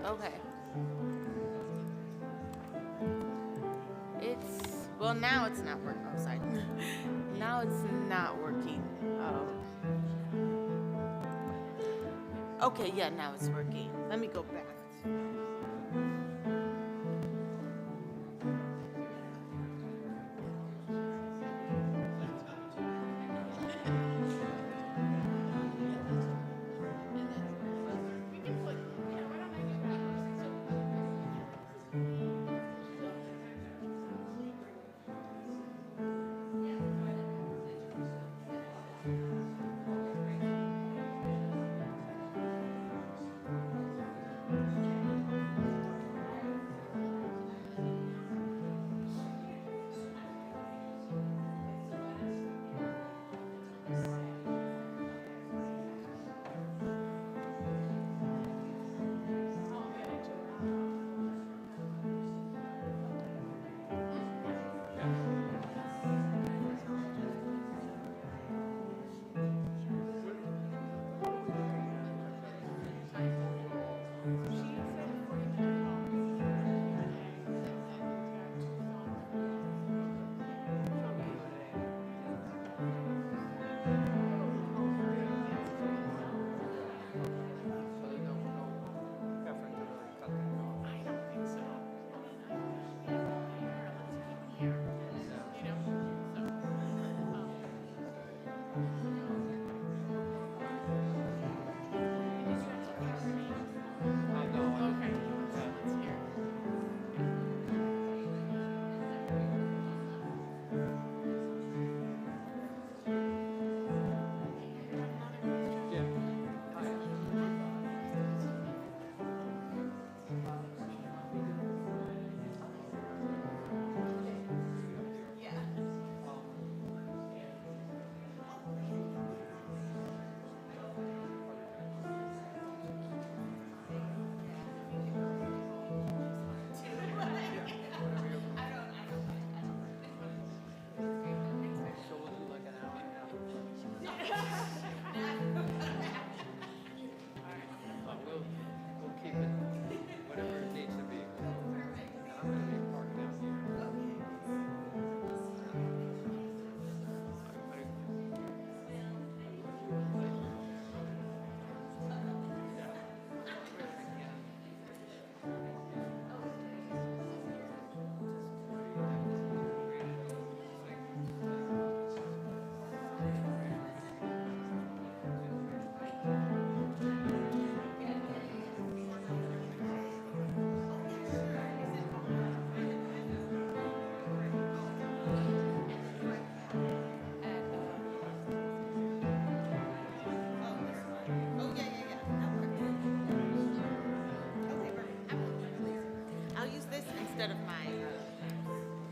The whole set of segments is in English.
Okay. Well, now it's not working. Oh, sorry. Now it's not working. Okay, yeah, now it's working. Let me go back.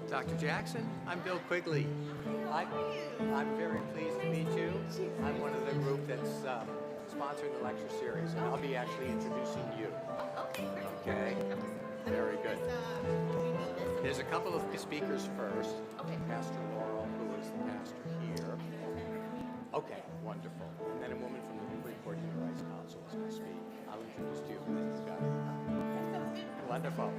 Dr. Jackson, I'm Bill Quigley. I'm very pleased to meet you. I'm one of the group that's sponsoring the lecture series, and I'll be actually introducing you. Okay? Very good. There's a couple of speakers first. Pastor Laurel, who is the pastor here. Okay, wonderful. And then a woman from the Newburyport Human Rights Council is going to speak. I'll introduce you. Got it. Wonderful.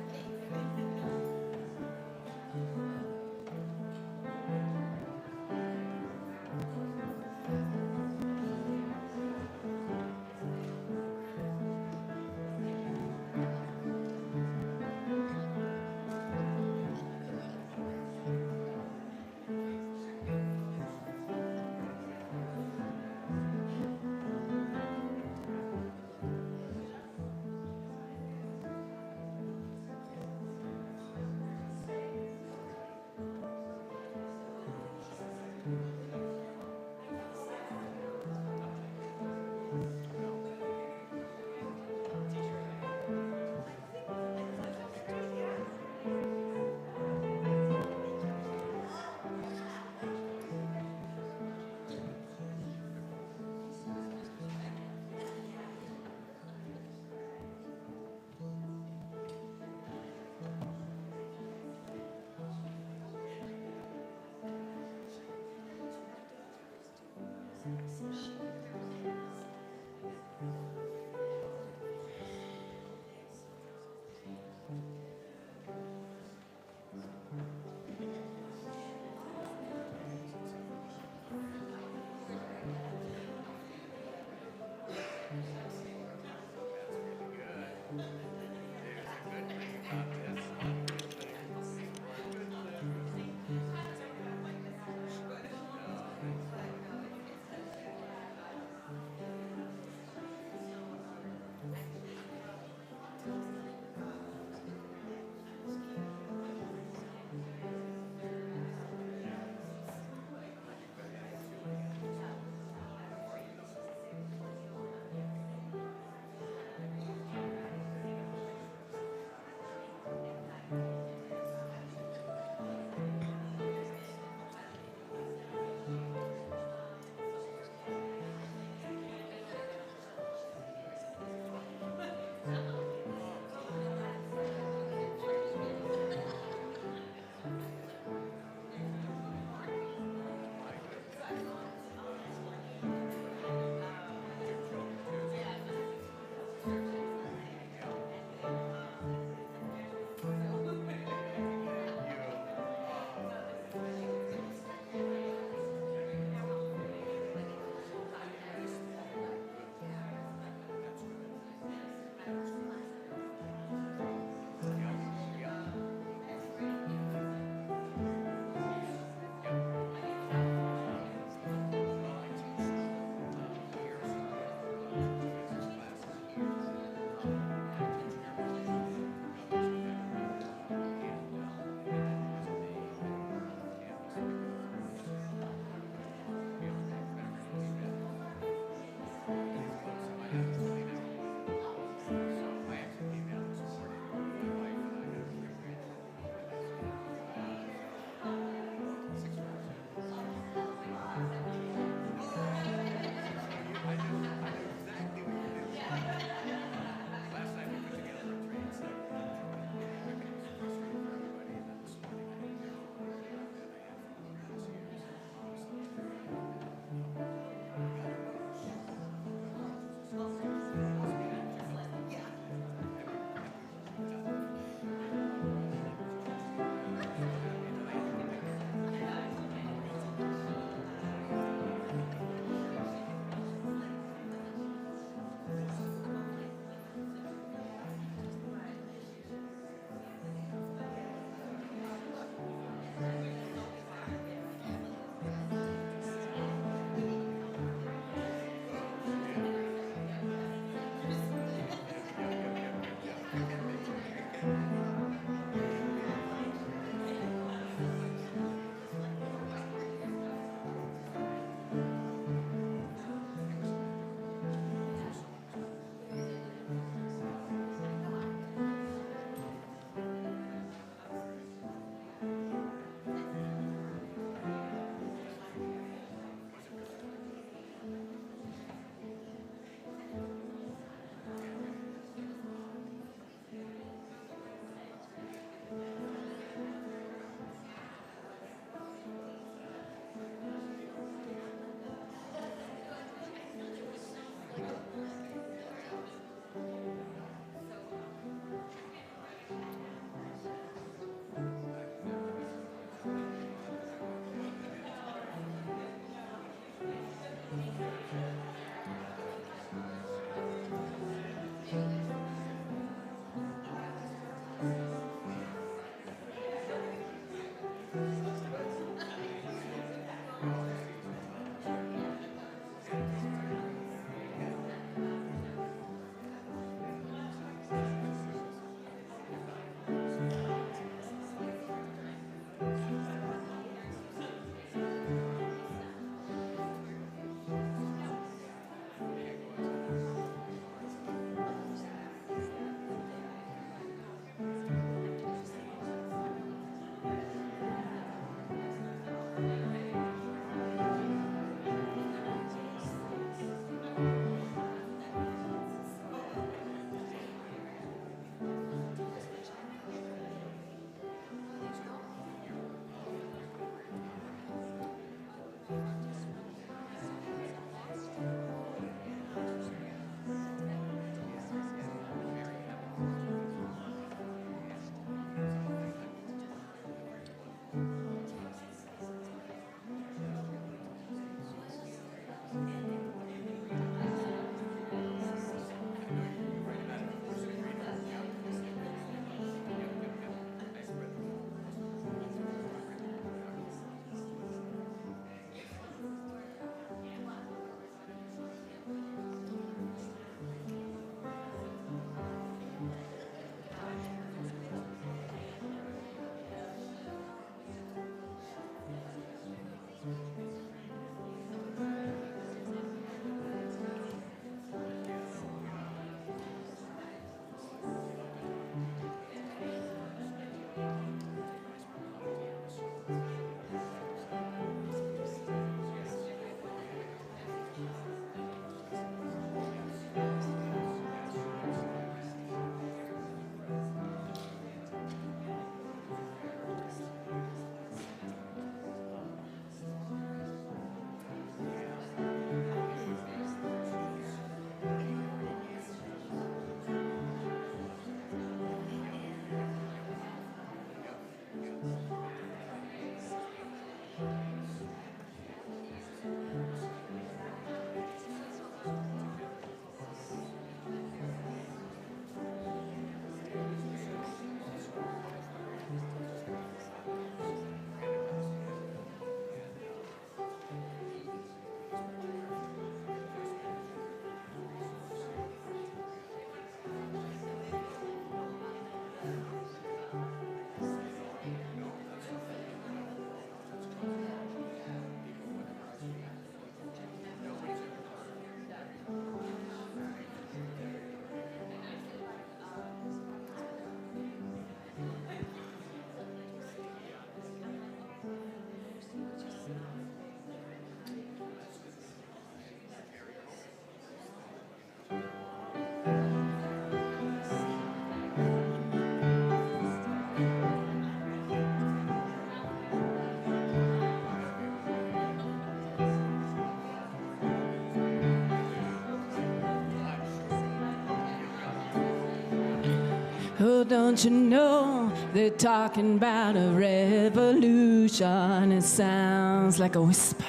Oh, don't you know they're talking about a revolution? It sounds like a whisper.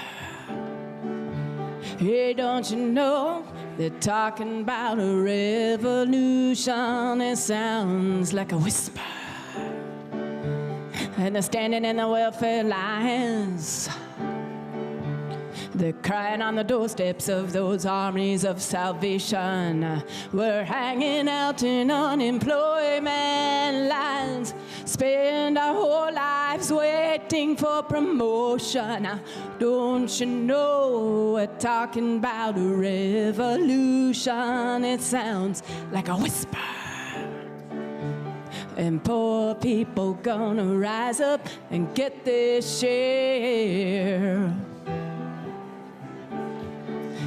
Hey, don't you know they're talking about a revolution? It sounds like a whisper. And they're standing in the welfare lines. They're crying on the doorsteps of those armies of salvation. We're hanging out in unemployment lines, spend our whole lives waiting for promotion. Don't you know we're talking about a revolution? It sounds like a whisper. And poor people gonna rise up and get their share.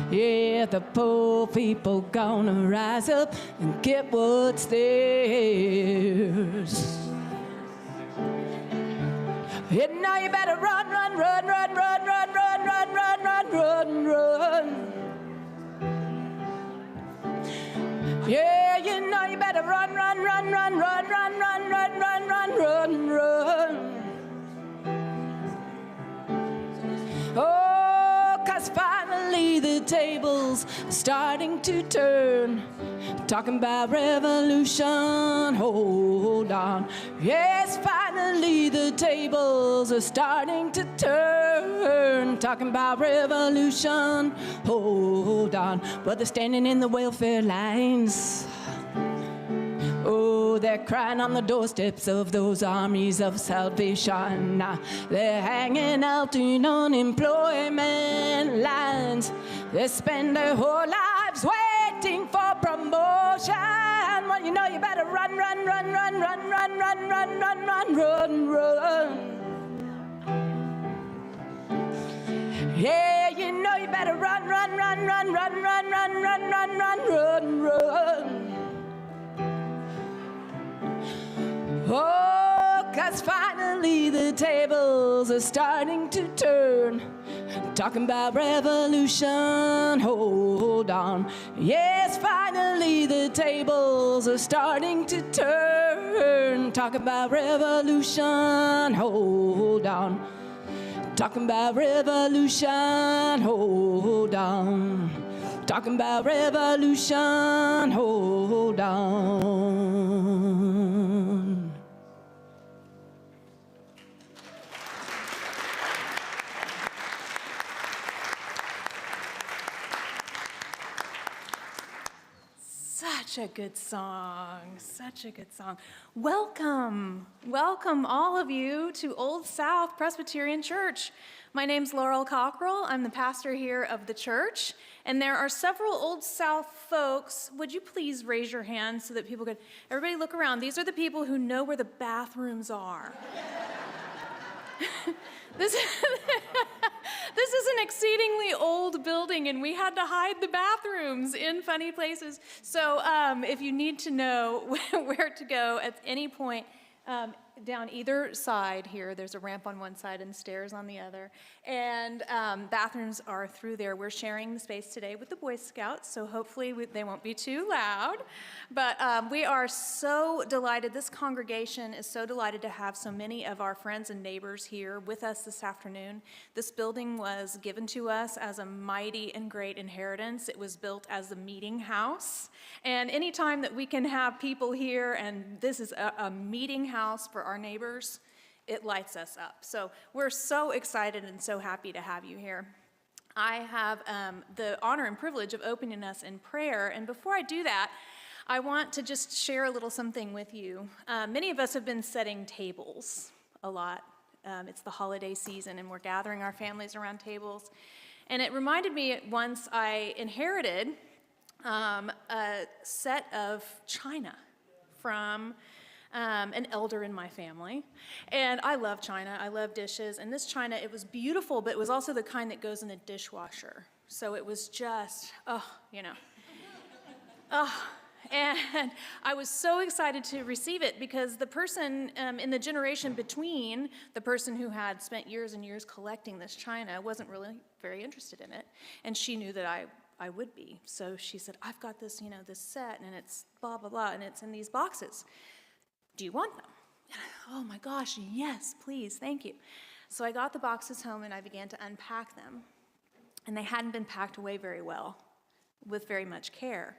Yeah, the poor people gonna rise up and get what's theirs. And now you better run, run, run, run, run, run, run, run, run, run, run, run. Yeah, you know you better run, run, run, run, run, run, run, run, run, run, run, run. Oh, 'cause finally the tables are starting to turn. Talking about revolution, hold on. Yes, finally the tables are starting to turn. Talking about revolution, hold on. Well, they're standing in the welfare lines. Oh, they're crying on the doorsteps of those armies of salvation. They're hanging out in unemployment lines. They spend their whole lives waiting for promotion. Well, you know you better run, run, run, run, run, run, run, run, run, run, run, run. Yeah, you know you better run, run, run, run, run, run, run, run, run, run, run, run. Oh, 'cause finally the tables are starting to turn. Talking about revolution, hold on. Yes, finally the tables are starting to turn. Talking about revolution, hold on. Talking about revolution, hold on. Talking about revolution, hold on. Such a good song, such a good song. Welcome, welcome all of you to Old South Presbyterian Church. My name's Laurel Cockrell. I'm the pastor here of the church, and there are several Old South folks. Would you please raise your hand so that people could, everybody look around. These are the people who know where the bathrooms are. This is an exceedingly old building, and we had to hide the bathrooms in funny places. So if you need to know where to go at any point, down either side here, there's a ramp on one side and stairs on the other. And bathrooms are through there. We're sharing the space today with the Boy Scouts, so hopefully they won't be too loud. But we are so delighted. This congregation is so delighted to have so many of our friends and neighbors here with us this afternoon. This building was given to us as a mighty and great inheritance. It was built as a meeting house. And anytime that we can have people here, and this is a meeting house for our neighbors, it lights us up. So we're so excited and so happy to have you here. I have the honor and privilege of opening us in prayer. And before I do that, I want to just share a little something with you. Many of us have been setting tables a lot. It's the holiday season, and we're gathering our families around tables. And it reminded me once I inherited a set of china from an elder in my family. And I love china. I love dishes. And this china, it was beautiful, but it was also the kind that goes in the dishwasher. So it was just, And I was so excited to receive it because the person in the generation between the person who had spent years and years collecting this china wasn't really very interested in it. And she knew that I would be. So she said, I've got this, this set, and it's blah, blah, blah, and it's in these boxes. do you want them? Oh my gosh, yes, please, thank you. So I got the boxes home and I began to unpack them. And they hadn't been packed away very well, with very much care.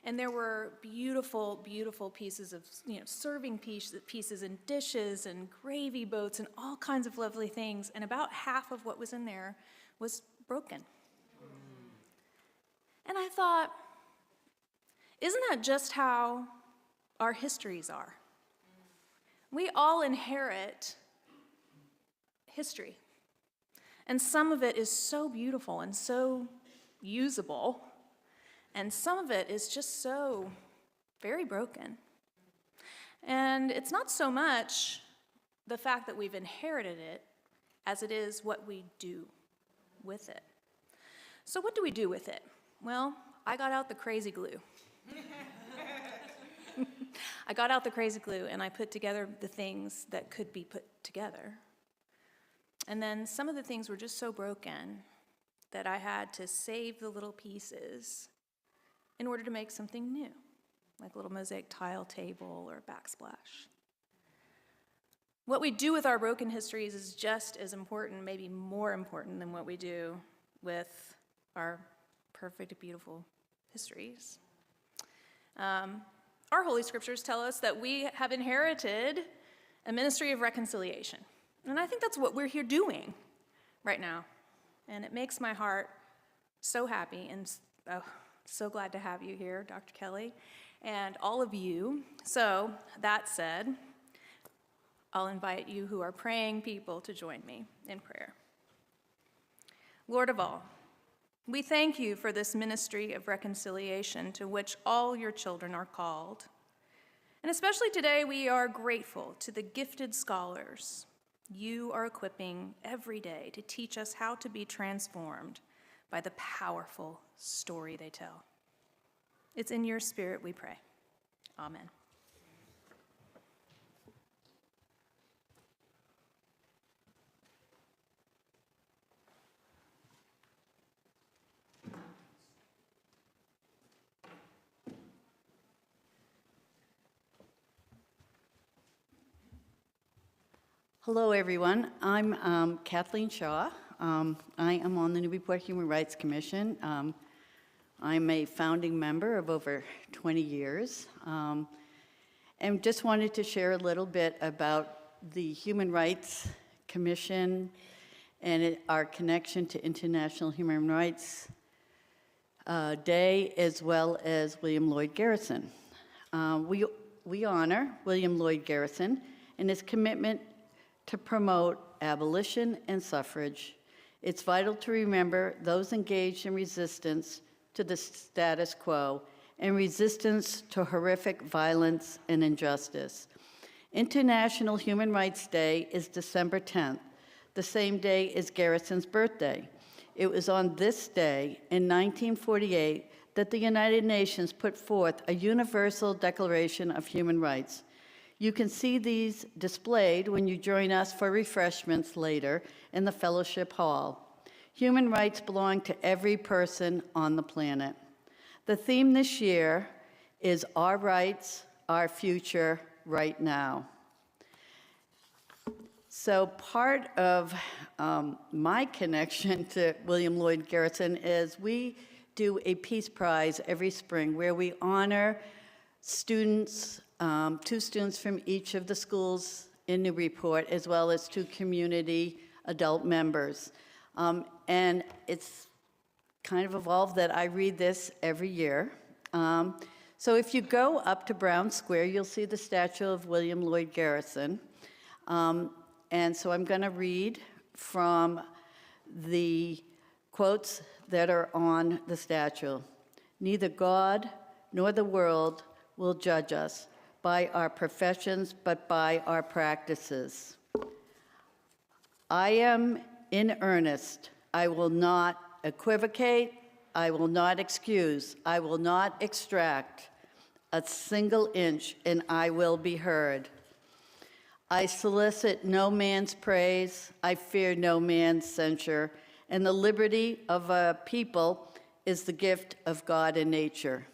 And there were beautiful, beautiful pieces of, serving pieces and dishes and gravy boats and all kinds of lovely things. And about half of what was in there was broken. And I thought, isn't that just how our histories are? We all inherit history. And some of it is so beautiful and so usable, and some of it is just so very broken. And it's not so much the fact that we've inherited it as it is what we do with it. So what do we do with it? Well, I got out the crazy glue. I got out the crazy glue and I put together the things that could be put together. And then some of the things were just so broken that I had to save the little pieces in order to make something new, like a little mosaic tile table or a backsplash. What we do with our broken histories is just as important, maybe more important than what we do with our perfect, beautiful histories. Our Holy Scriptures tell us that we have inherited a ministry of reconciliation. And I think that's what we're here doing right now. And it makes my heart so happy and so glad to have you here, Dr. Kellie, and all of you. So that said, I'll invite you who are praying people to join me in prayer. Lord of all, we thank you for this ministry of reconciliation to which all your children are called. And especially today, we are grateful to the gifted scholars you are equipping every day to teach us how to be transformed by the powerful story they tell. It's in your spirit we pray. Amen. Hello, everyone. I'm Kathleen Shaw. I am on the Newburyport Human Rights Commission. I'm a founding member of over 20 years. And just wanted to share a little bit about the Human Rights Commission and our connection to International Human Rights Day, as well as William Lloyd Garrison. We honor William Lloyd Garrison and his commitment to promote abolition and suffrage. It's vital to remember those engaged in resistance to the status quo and resistance to horrific violence and injustice. International Human Rights Day is December 10th, the same day as Garrison's birthday. It was on this day in 1948 that the United Nations put forth a Universal Declaration of Human Rights. You can see these displayed when you join us for refreshments later in the fellowship hall. Human rights belong to every person on the planet. The theme this year is Our Rights, Our Future, Right Now. So part of my connection to William Lloyd Garrison is we do a Peace Prize every spring where we honor students, 2 students from each of the schools in Newburyport, as well as 2 community adult members. And it's kind of evolved that I read this every year. So if you go up to Brown Square, you'll see the statue of William Lloyd Garrison. And so I'm going to read from the quotes that are on the statue. Neither God nor the world will judge us by our professions, but by our practices. I am in earnest. I will not equivocate. I will not excuse. I will not extract a single inch, and I will be heard. I solicit no man's praise. I fear no man's censure. And the liberty of a people is the gift of God and nature.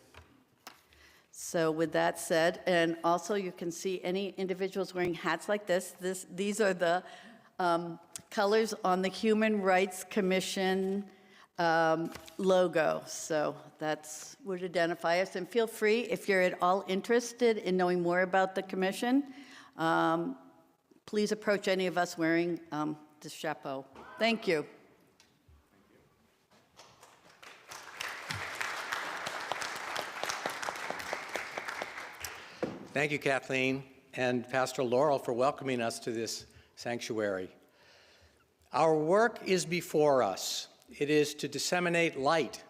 So with that said, and also you can see any individuals wearing hats like this. These are the colors on the Human Rights Commission logo. So that's would identify us. And feel free, if you're at all interested in knowing more about the commission, please approach any of us wearing this chapeau. Thank you. Thank you, Kathleen, and Pastor Laurel for welcoming us to this sanctuary. Our work is before us. It is to disseminate light,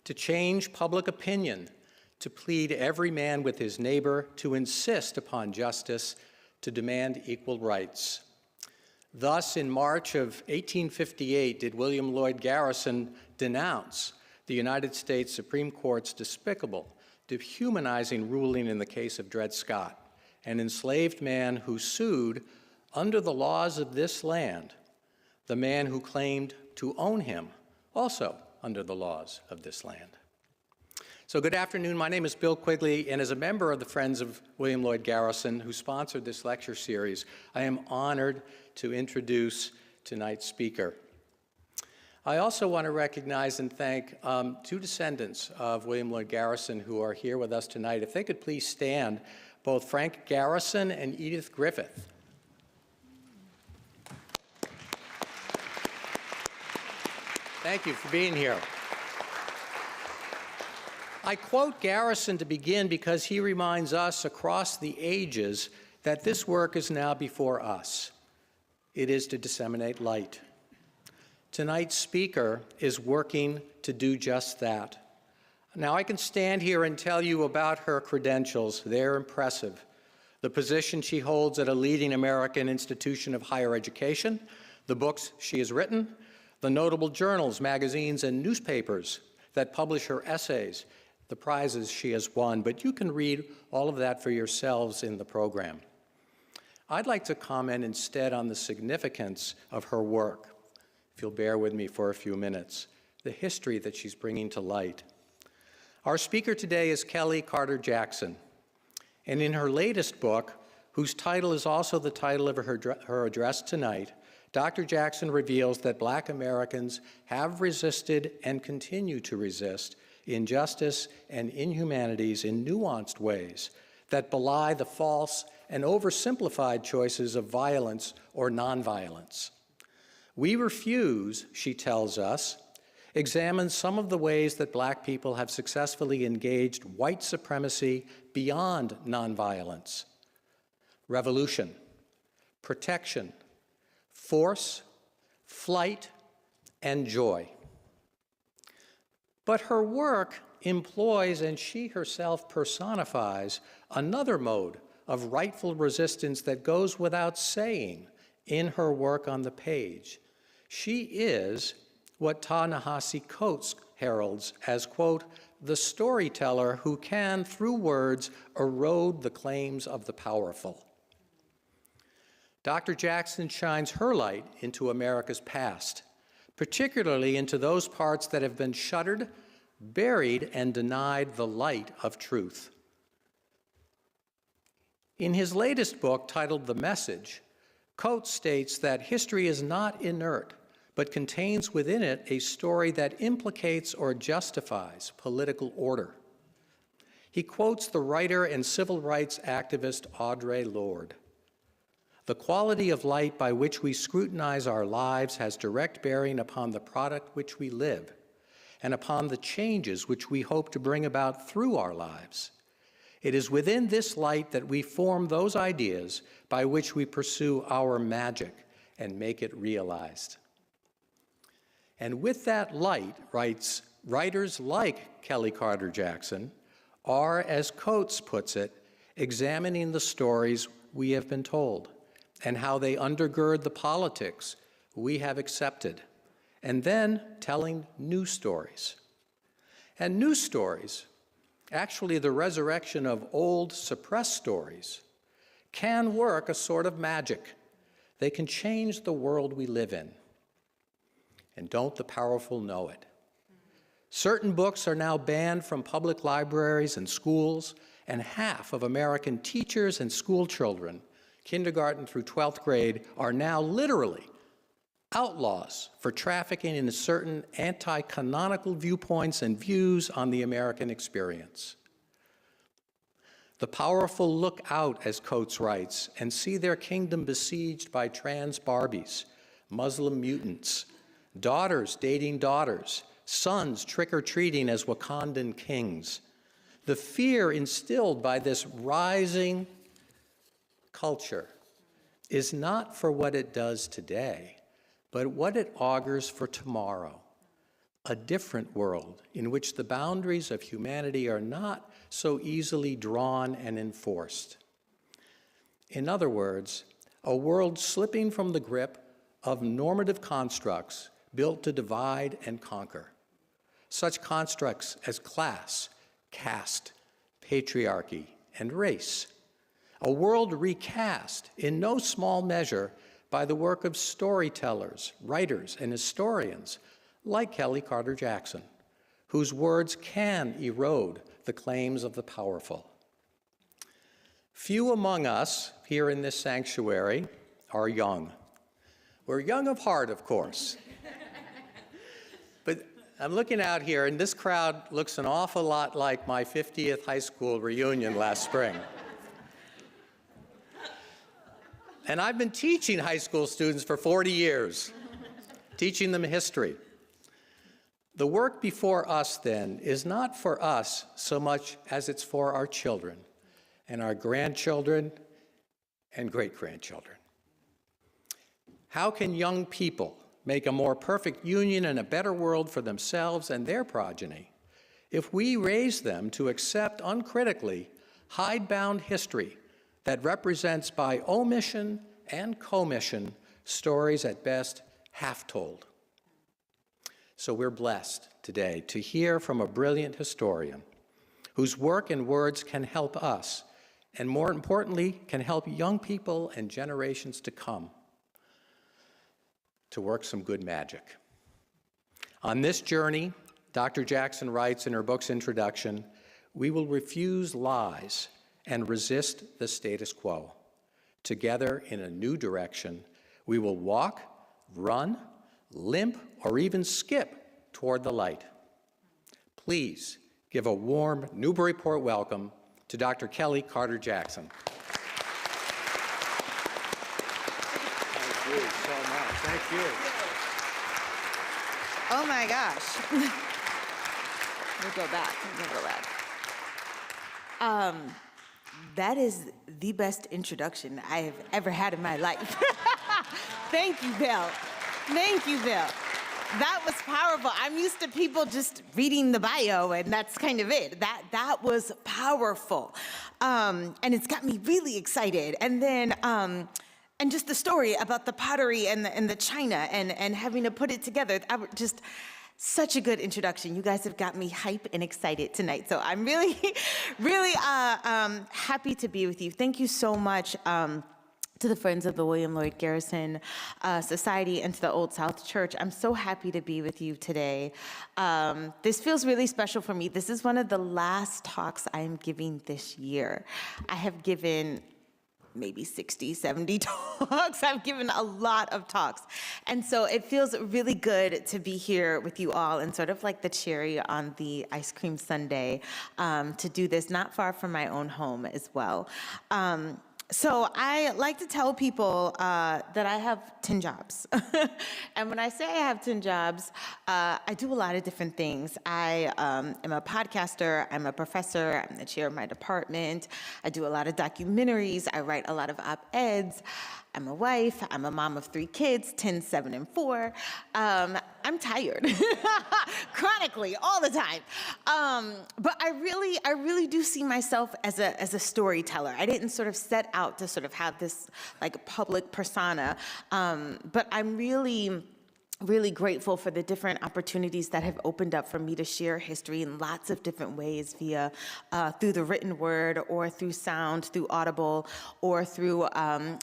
to change public opinion, to plead every man with his neighbor, to insist upon justice, to demand equal rights. Thus, in March of 1858, did William Lloyd Garrison denounce the United States Supreme Court's despicable, dehumanizing ruling in the case of Dred Scott, an enslaved man who sued under the laws of this land, the man who claimed to own him, also under the laws of this land. So good afternoon, my name is Bill Quigley, and as a member of the Friends of William Lloyd Garrison, who sponsored this lecture series, I am honored to introduce tonight's speaker. I also want to recognize and thank two descendants of William Lloyd Garrison who are here with us tonight. If they could please stand, both Frank Garrison and Edith Griffith. Thank you for being here. I quote Garrison to begin because he reminds us across the ages that this work is now before us. It is to disseminate light. Tonight's speaker is working to do just that. Now, I can stand here and tell you about her credentials. They're impressive. The position she holds at a leading American institution of higher education, the books she has written, the notable journals, magazines, and newspapers that publish her essays, the prizes she has won, but you can read all of that for yourselves in the program. I'd like to comment instead on the significance of her work. If you'll bear with me for a few minutes, the history that she's bringing to light. Our speaker today is Kellie Carter Jackson, and in her latest book, whose title is also the title of her address tonight, Dr. Jackson reveals that Black Americans have resisted and continue to resist injustice and inhumanities in nuanced ways that belie the false and oversimplified choices of violence or nonviolence. We refuse, she tells us, examine some of the ways that Black people have successfully engaged white supremacy beyond nonviolence. Revolution, protection, force, flight, and joy. But her work employs, and she herself personifies, another mode of rightful resistance that goes without saying in her work on the page. She is what Ta-Nehisi Coates heralds as, quote, the storyteller who can, through words, erode the claims of the powerful. Dr. Jackson shines her light into America's past, particularly into those parts that have been shuttered, buried, and denied the light of truth. In his latest book, titled The Message, Coates states that history is not inert, but contains within it a story that implicates or justifies political order. He quotes the writer and civil rights activist Audre Lorde. The quality of light by which we scrutinize our lives has direct bearing upon the product which we live and upon the changes which we hope to bring about through our lives. It is within this light that we form those ideas by which we pursue our magic and make it realized. And with that light, writers like Kellie Carter Jackson are, as Coates puts it, examining the stories we have been told and how they undergird the politics we have accepted, and then telling new stories. And new stories, actually the resurrection of old suppressed stories, can work a sort of magic. They can change the world we live in. And don't the powerful know it? Certain books are now banned from public libraries and schools, and half of American teachers and school children, kindergarten through 12th grade, are now literally outlaws for trafficking in certain anti-canonical viewpoints and views on the American experience. The powerful look out, as Coates writes, and see their kingdom besieged by trans Barbies, Muslim mutants, daughters dating daughters, sons trick-or-treating as Wakandan kings. The fear instilled by this rising culture is not for what it does today, but what it augurs for tomorrow, a different world in which the boundaries of humanity are not so easily drawn and enforced. In other words, a world slipping from the grip of normative constructs built to divide and conquer. Such constructs as class, caste, patriarchy, and race. A world recast in no small measure by the work of storytellers, writers, and historians like Kellie Carter Jackson, whose words can erode the claims of the powerful. Few among us here in this sanctuary are young. We're young of heart, of course. But I'm looking out here, and this crowd looks an awful lot like my 50th high school reunion last spring. And I've been teaching high school students for 40 years, teaching them history. The work before us, then, is not for us so much as it's for our children and our grandchildren and great-grandchildren. How can young people make a more perfect union and a better world for themselves and their progeny if we raise them to accept uncritically hidebound history that represents by omission and commission stories at best half-told? So we're blessed today to hear from a brilliant historian whose work and words can help us, and more importantly, can help young people and generations to come to work some good magic. On this journey, Dr. Jackson writes in her book's introduction, we will refuse lies and resist the status quo. Together in a new direction, we will walk, run, limp, or even skip toward the light. Please give a warm Newburyport welcome to Dr. Kellie Carter Jackson. Thank you so much. Thank you. Oh my gosh. We'll go back. That is the best introduction I have ever had in my life. Thank you, Bill. Thank you, Bill. That was powerful. I'm used to people just reading the bio, and that's kind of it. That was powerful. And it's got me really excited. And then, and just the story about the pottery and the china and having to put it together. Just such a good introduction. You guys have got me hype and excited tonight. So I'm really, really happy to be with you. Thank you so much. To the Friends of the William Lloyd Garrison Society and to the Old South Church. I'm so happy to be with you today. This feels really special for me. This is one of the last talks I am giving this year. I have given maybe 60, 70 talks. I've given a lot of talks. And so it feels really good to be here with you all and sort of like the cherry on the ice cream sundae to do this not far from my own home as well. So I like to tell people that I have 10 jobs. And when I say I have 10 jobs, I do a lot of different things. I am a podcaster, I'm a professor, I'm the chair of my department, I do a lot of documentaries, I write a lot of op-eds, I'm a wife, I'm a mom of 3 kids, 10, 7, and 4. I'm tired, chronically, all the time. But I really do see myself as a storyteller. I didn't sort of set out to sort of have this like public persona, but I'm really really grateful for the different opportunities that have opened up for me to share history in lots of different ways via through the written word or through sound, through audible, or through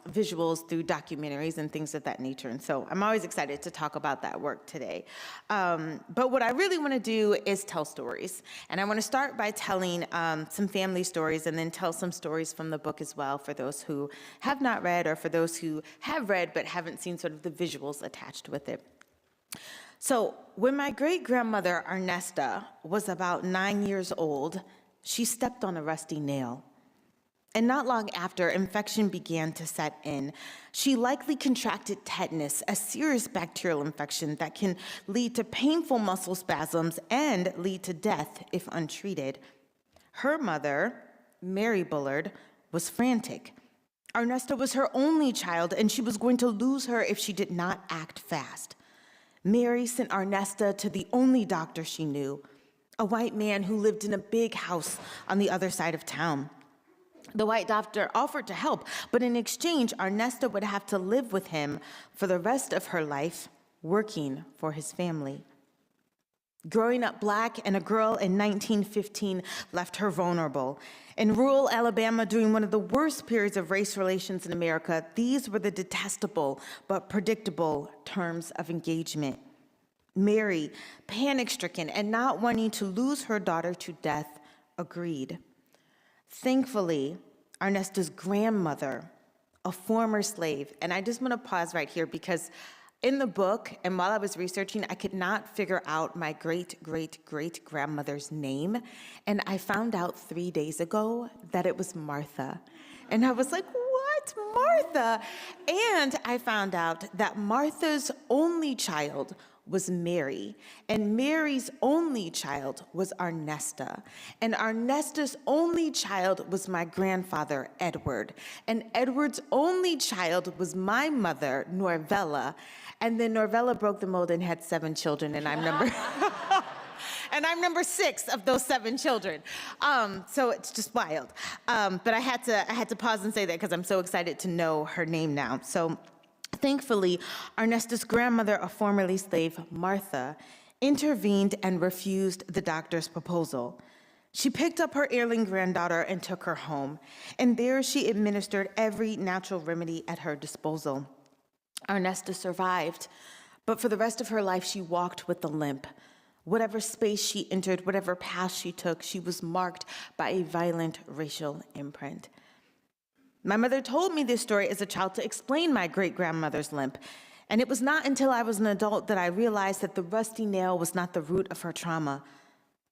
visuals, through documentaries and things of that nature. And so I'm always excited to talk about that work today. But what I really want to do is tell stories. And I want to start by telling some family stories and then tell some stories from the book as well for those who have not read or for those who have read but haven't seen sort of the visuals attached with it. So when my great-grandmother, Ernesta, was about 9 years old, she stepped on a rusty nail. And not long after, infection began to set in. She likely contracted tetanus, a serious bacterial infection that can lead to painful muscle spasms and lead to death if untreated. Her mother, Mary Bullard, was frantic. Ernesta was her only child, and she was going to lose her if she did not act fast. Mary sent Ernesta to the only doctor she knew, a white man who lived in a big house on the other side of town. The white doctor offered to help, but in exchange, Ernesta would have to live with him for the rest of her life, working for his family. Growing up Black and a girl in 1915 left her vulnerable. In rural Alabama, during one of the worst periods of race relations in America, these were the detestable but predictable terms of engagement. Mary, panic-stricken and not wanting to lose her daughter to death, agreed. Thankfully, Ernesta's grandmother, a former slave, and I just want to pause right here because in the book, and while I was researching, I could not figure out my great-great-great-grandmother's name, and I found out 3 days ago that it was Martha. And I was like, what, Martha? And I found out that Martha's only child was Mary, and Mary's only child was Ernesta, and Ernesta's only child was my grandfather, Edward, and Edward's only child was my mother, Norvella, and then Norvella broke the mold and had 7 children, and I'm number and I'm number 6 of those 7 children. So it's just wild. But I had to pause and say that because I'm so excited to know her name now. So thankfully, Ernesta's grandmother, a formerly slave, Martha, intervened and refused the doctor's proposal. She picked up her ailing granddaughter and took her home, and there she administered every natural remedy at her disposal. Ernesta survived, but for the rest of her life, she walked with a limp. Whatever space she entered, whatever path she took, she was marked by a violent racial imprint. My mother told me this story as a child to explain my great-grandmother's limp, and it was not until I was an adult that I realized that the rusty nail was not the root of her trauma.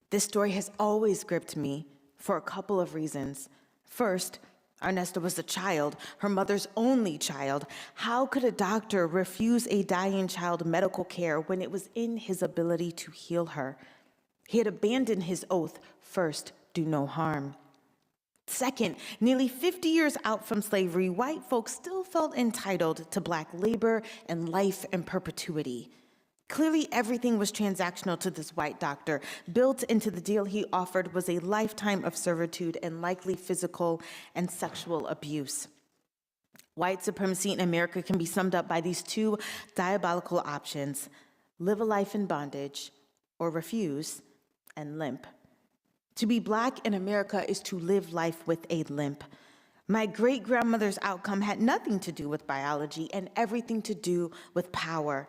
This story has always gripped me for a couple of reasons. First, Ernesta was a child, her mother's only child. How could a doctor refuse a dying child medical care when it was in his ability to heal her? He had abandoned his oath, first, do no harm. Second, nearly 50 years out from slavery, white folks still felt entitled to Black labor and life in perpetuity. Clearly, everything was transactional to this white doctor. Built into the deal he offered was a lifetime of servitude and likely physical and sexual abuse. White supremacy in America can be summed up by these 2 diabolical options: live a life in bondage, or refuse and limp. To be Black in America is to live life with a limp. My great-grandmother's outcome had nothing to do with biology and everything to do with power.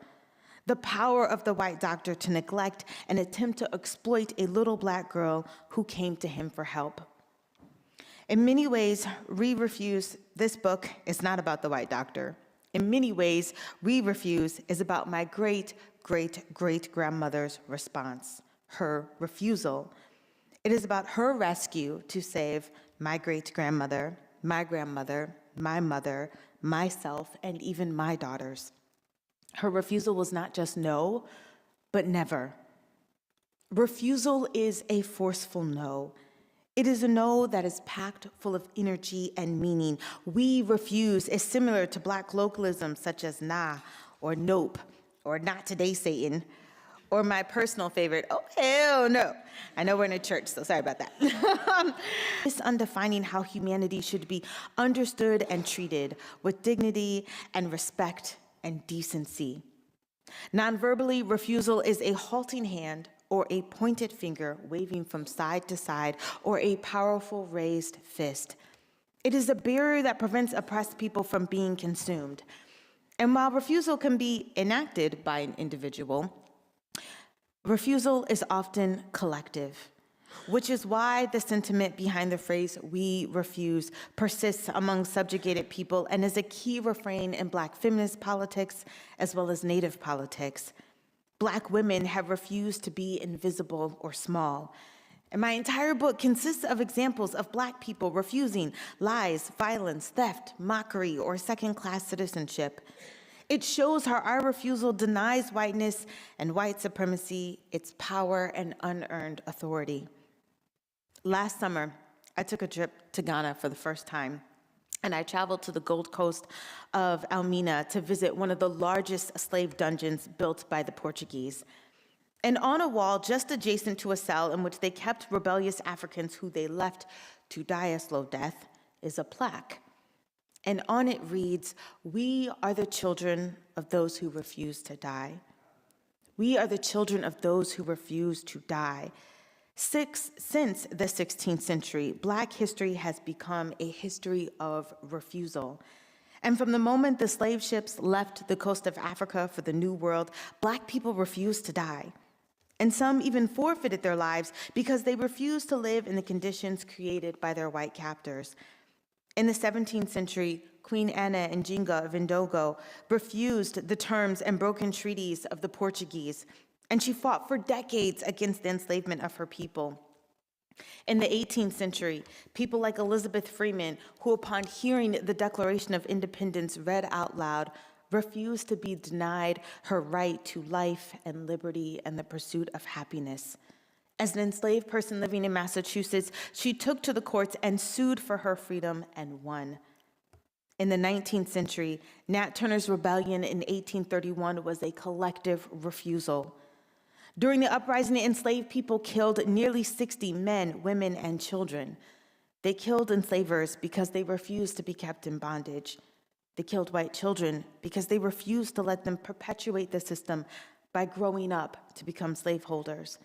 The power of the white doctor to neglect and attempt to exploit a little Black girl who came to him for help. In many ways, We Refuse, this book is not about the white doctor. In many ways, We Refuse is about my great-great-great-grandmother's response, her refusal. It is about her rescue to save my great-grandmother, my grandmother, my mother, myself, and even my daughters. Her refusal was not just no, but never. Refusal is a forceful no. It is a no that is packed full of energy and meaning. We refuse is similar to Black colloquialisms such as nah, or nope, or not today, Satan, or my personal favorite, oh, hell no. I know we're in a church, so sorry about that. This undefining how humanity should be understood and treated with dignity and respect and decency. Non-verbally, refusal is a halting hand or a pointed finger waving from side to side or a powerful raised fist. It is a barrier that prevents oppressed people from being consumed. And while refusal can be enacted by an individual, refusal is often collective, which is why the sentiment behind the phrase, "we refuse," persists among subjugated people and is a key refrain in Black feminist politics as well as Native politics. Black women have refused to be invisible or small. And my entire book consists of examples of Black people refusing lies, violence, theft, mockery, or second-class citizenship. It shows how our refusal denies whiteness and white supremacy its power and unearned authority. Last summer, I took a trip to Ghana for the first time, and I traveled to the Gold Coast of Elmina to visit one of the largest slave dungeons built by the Portuguese. And on a wall just adjacent to a cell in which they kept rebellious Africans who they left to die a slow death is a plaque. And on it reads, "We are the children of those who refuse to die. We are the children of those who refuse to die." Since the 16th century, Black history has become a history of refusal. And from the moment the slave ships left the coast of Africa for the New World, Black people refused to die. And some even forfeited their lives because they refused to live in the conditions created by their white captors. In the 17th century, Queen Ana Njinga of Indogo refused the terms and broken treaties of the Portuguese, and she fought for decades against the enslavement of her people. In the 18th century, people like Elizabeth Freeman, who upon hearing the Declaration of Independence read out loud, refused to be denied her right to life and liberty and the pursuit of happiness. As an enslaved person living in Massachusetts, she took to the courts and sued for her freedom and won. In the 19th century, Nat Turner's rebellion in 1831 was a collective refusal. During the uprising, enslaved people killed nearly 60 men, women, and children. They killed enslavers because they refused to be kept in bondage. They killed white children because they refused to let them perpetuate the system by growing up to become slaveholders.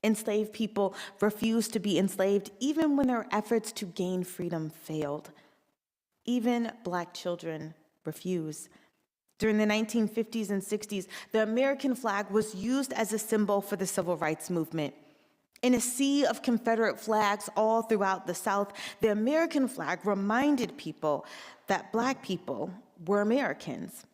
Enslaved people refused to be enslaved even when their efforts to gain freedom failed. Even Black children refuse. During the 1950s and 60s, the American flag was used as a symbol for the civil rights movement. In a sea of Confederate flags all throughout the South, the American flag reminded people that Black people were Americans.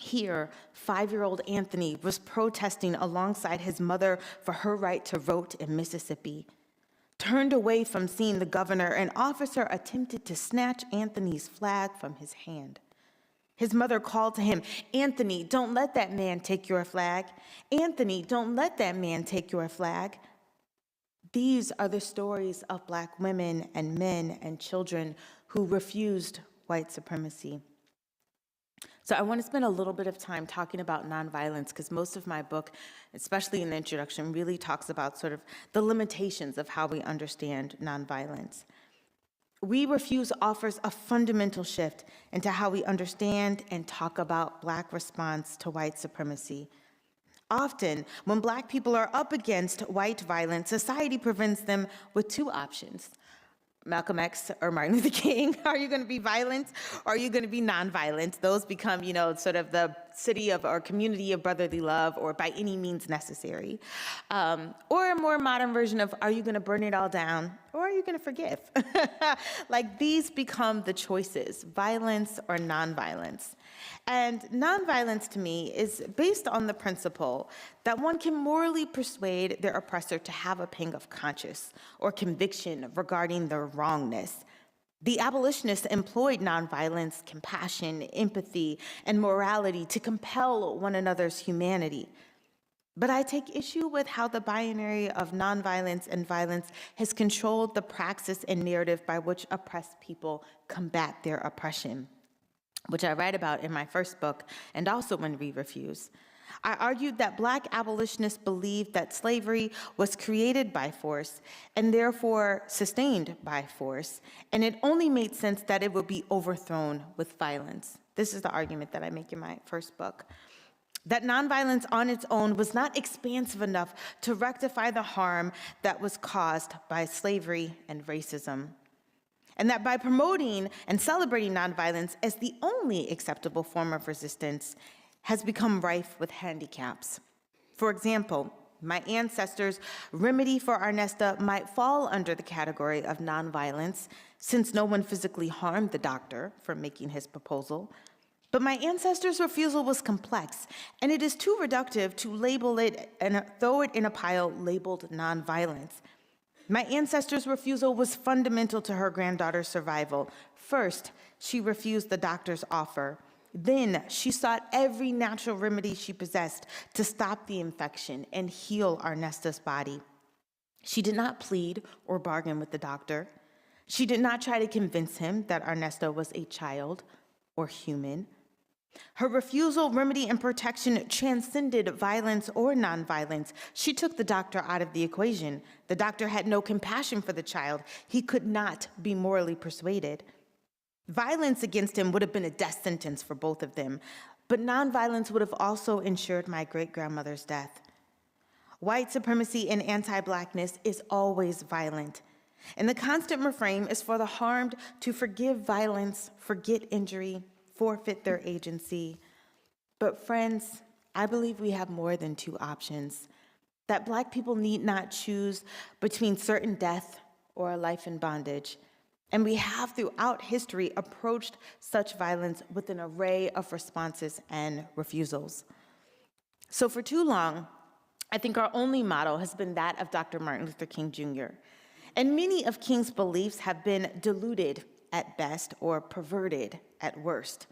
Here, 5-year-old Anthony was protesting alongside his mother for her right to vote in Mississippi. Turned away from seeing the governor, an officer attempted to snatch Anthony's flag from his hand. His mother called to him, "Anthony, don't let that man take your flag. Anthony, don't let that man take your flag." These are the stories of Black women and men and children who refused white supremacy. So I want to spend a little bit of time talking about nonviolence because most of my book, especially in the introduction, really talks about sort of the limitations of how we understand nonviolence. We Refuse offers a fundamental shift into how we understand and talk about Black response to white supremacy. Often, when Black people are up against white violence, society presents them with two options. Malcolm X or Martin Luther King, are you going to be violent or are you going to be nonviolent? Those become, sort of the city of or community of brotherly love or by any means necessary. Or a more modern version of, are you going to burn it all down or are you going to forgive? Like these become the choices, violence or nonviolence. And nonviolence to me is based on the principle that one can morally persuade their oppressor to have a pang of conscience or conviction regarding their wrongness. The abolitionists employed nonviolence, compassion, empathy, and morality to compel one another's humanity. But I take issue with how the binary of nonviolence and violence has controlled the praxis and narrative by which oppressed people combat their oppression, which I write about in my first book and also in We Refuse. I argued that Black abolitionists believed that slavery was created by force and therefore sustained by force, and it only made sense that it would be overthrown with violence. This is the argument that I make in my first book. that nonviolence on its own was not expansive enough to rectify the harm that was caused by slavery and racism, and that by promoting and celebrating nonviolence as the only acceptable form of resistance has become rife with handicaps. For example, my ancestors' remedy for our nesta might fall under the category of nonviolence, since no one physically harmed the doctor for making his proposal. But my ancestors' refusal was complex, and it is too reductive to label it and throw it in a pile labeled nonviolence. My ancestors' refusal was fundamental to her granddaughter's survival. First, she refused the doctor's offer. Then she sought every natural remedy she possessed to stop the infection and heal our nesta's body. She did not plead or bargain with the doctor. She did not try to convince him that our nesta was a child or human. Her refusal, remedy, and protection transcended violence or nonviolence. She took the doctor out of the equation. The doctor had no compassion for the child. He could not be morally persuaded. Violence against him would have been a death sentence for both of them, but nonviolence would have also ensured my great-grandmother's death. White supremacy and anti-Blackness is always violent, and the constant refrain is for the harmed to forgive violence, forget injury, forfeit their agency. But friends, I believe we have more than two options, that Black people need not choose between certain death or a life in bondage. And we have throughout history approached such violence with an array of responses and refusals. So for too long, I think our only model has been that of Dr. Martin Luther King Jr. And many of King's beliefs have been diluted at best or perverted at worst.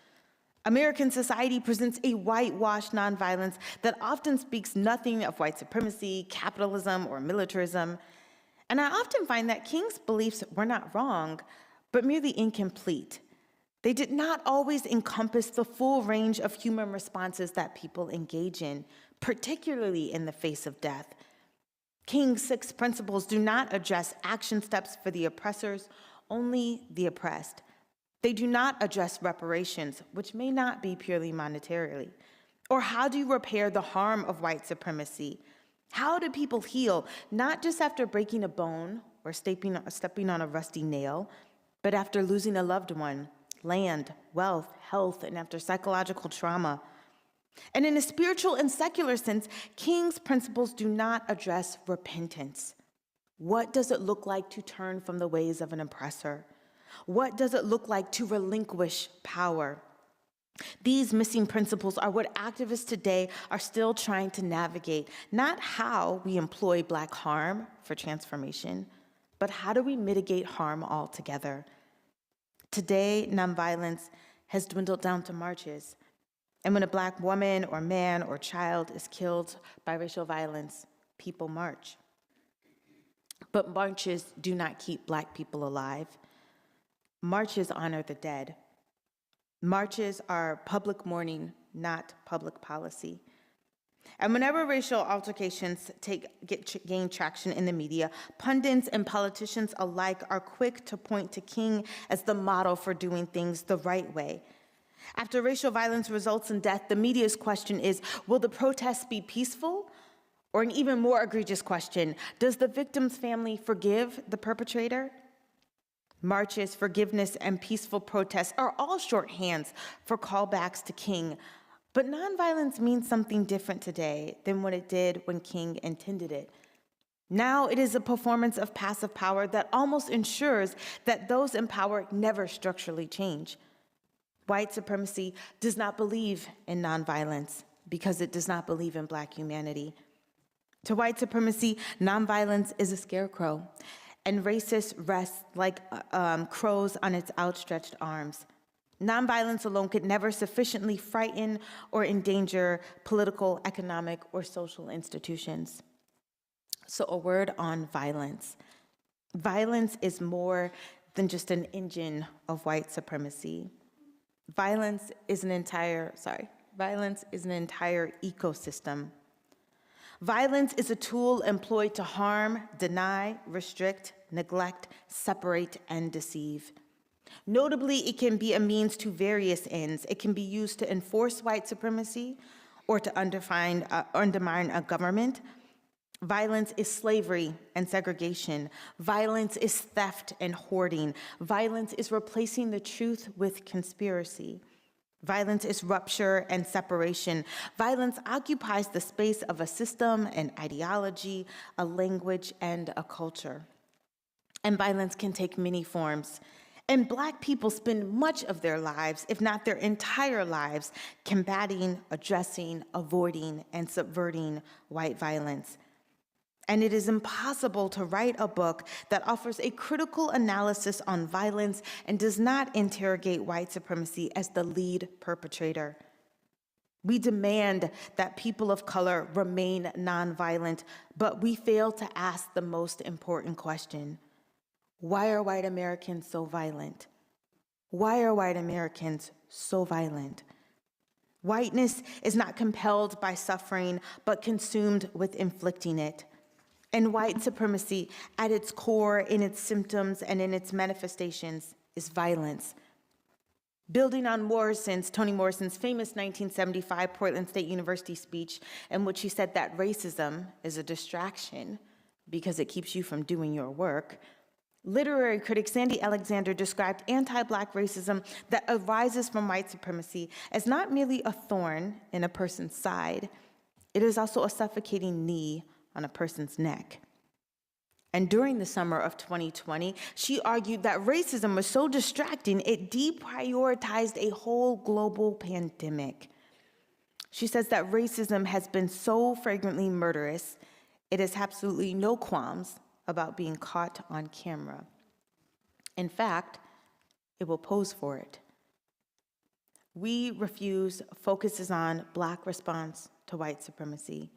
American society presents a whitewashed nonviolence that often speaks nothing of white supremacy, capitalism, or militarism. And I often find that King's beliefs were not wrong, but merely incomplete. They did not always encompass the full range of human responses that people engage in, particularly in the face of death. King's 6 principles do not address action steps for the oppressors, only the oppressed. They do not address reparations, which may not be purely monetarily. Or how do you repair the harm of white supremacy? How do people heal, not just after breaking a bone or stepping on a rusty nail, but after losing a loved one, land, wealth, health, and after psychological trauma? And in a spiritual and secular sense, King's principles do not address repentance. What does it look like to turn from the ways of an oppressor? What does it look like to relinquish power? These missing principles are what activists today are still trying to navigate, not how we employ Black harm for transformation, but how do we mitigate harm altogether? Today, nonviolence has dwindled down to marches. And when a Black woman or man or child is killed by racial violence, people march. But marches do not keep Black people alive. Marches honor the dead. Marches are public mourning, not public policy. And whenever racial altercations gain traction in the media, pundits and politicians alike are quick to point to King as the model for doing things the right way. After racial violence results in death, the media's question is, will the protests be peaceful? Or an even more egregious question, does the victim's family forgive the perpetrator? Marches, forgiveness, and peaceful protests are all shorthands for callbacks to King, but nonviolence means something different today than what it did when King intended it. Now it is a performance of passive power that almost ensures that those in power never structurally change. White supremacy does not believe in nonviolence because it does not believe in Black humanity. To white supremacy, nonviolence is a scarecrow, and racists rest like crows on its outstretched arms. Nonviolence alone could never sufficiently frighten or endanger political, economic, or social institutions. So a word on violence. Violence is more than just an engine of white supremacy. Violence is an entire ecosystem. Violence is a tool employed to harm, deny, restrict, neglect, separate, and deceive. Notably, it can be a means to various ends. It can be used to enforce white supremacy, or to undermine a government. Violence is slavery and segregation. Violence is theft and hoarding. Violence is replacing the truth with conspiracy. Violence is rupture and separation. Violence occupies the space of a system, an ideology, a language, and a culture. And violence can take many forms. And Black people spend much of their lives, if not their entire lives, combating, addressing, avoiding, and subverting white violence. And it is impossible to write a book that offers a critical analysis on violence and does not interrogate white supremacy as the lead perpetrator. We demand that people of color remain nonviolent, but we fail to ask the most important question. Why are white Americans so violent? Why are white Americans so violent? Whiteness is not compelled by suffering, but consumed with inflicting it. And white supremacy, at its core, in its symptoms and in its manifestations, is violence. Building on Toni Morrison's famous 1975 Portland State University speech, in which he said that racism is a distraction because it keeps you from doing your work, literary critic Sandy Alexander described anti-Black racism that arises from white supremacy as not merely a thorn in a person's side, it is also a suffocating knee on a person's neck. And during the summer of 2020, she argued that racism was so distracting, it deprioritized a whole global pandemic. She says that racism has been so flagrantly murderous, it has absolutely no qualms about being caught on camera. In fact, it will pose for it. We Refuse focuses on Black response to white supremacy.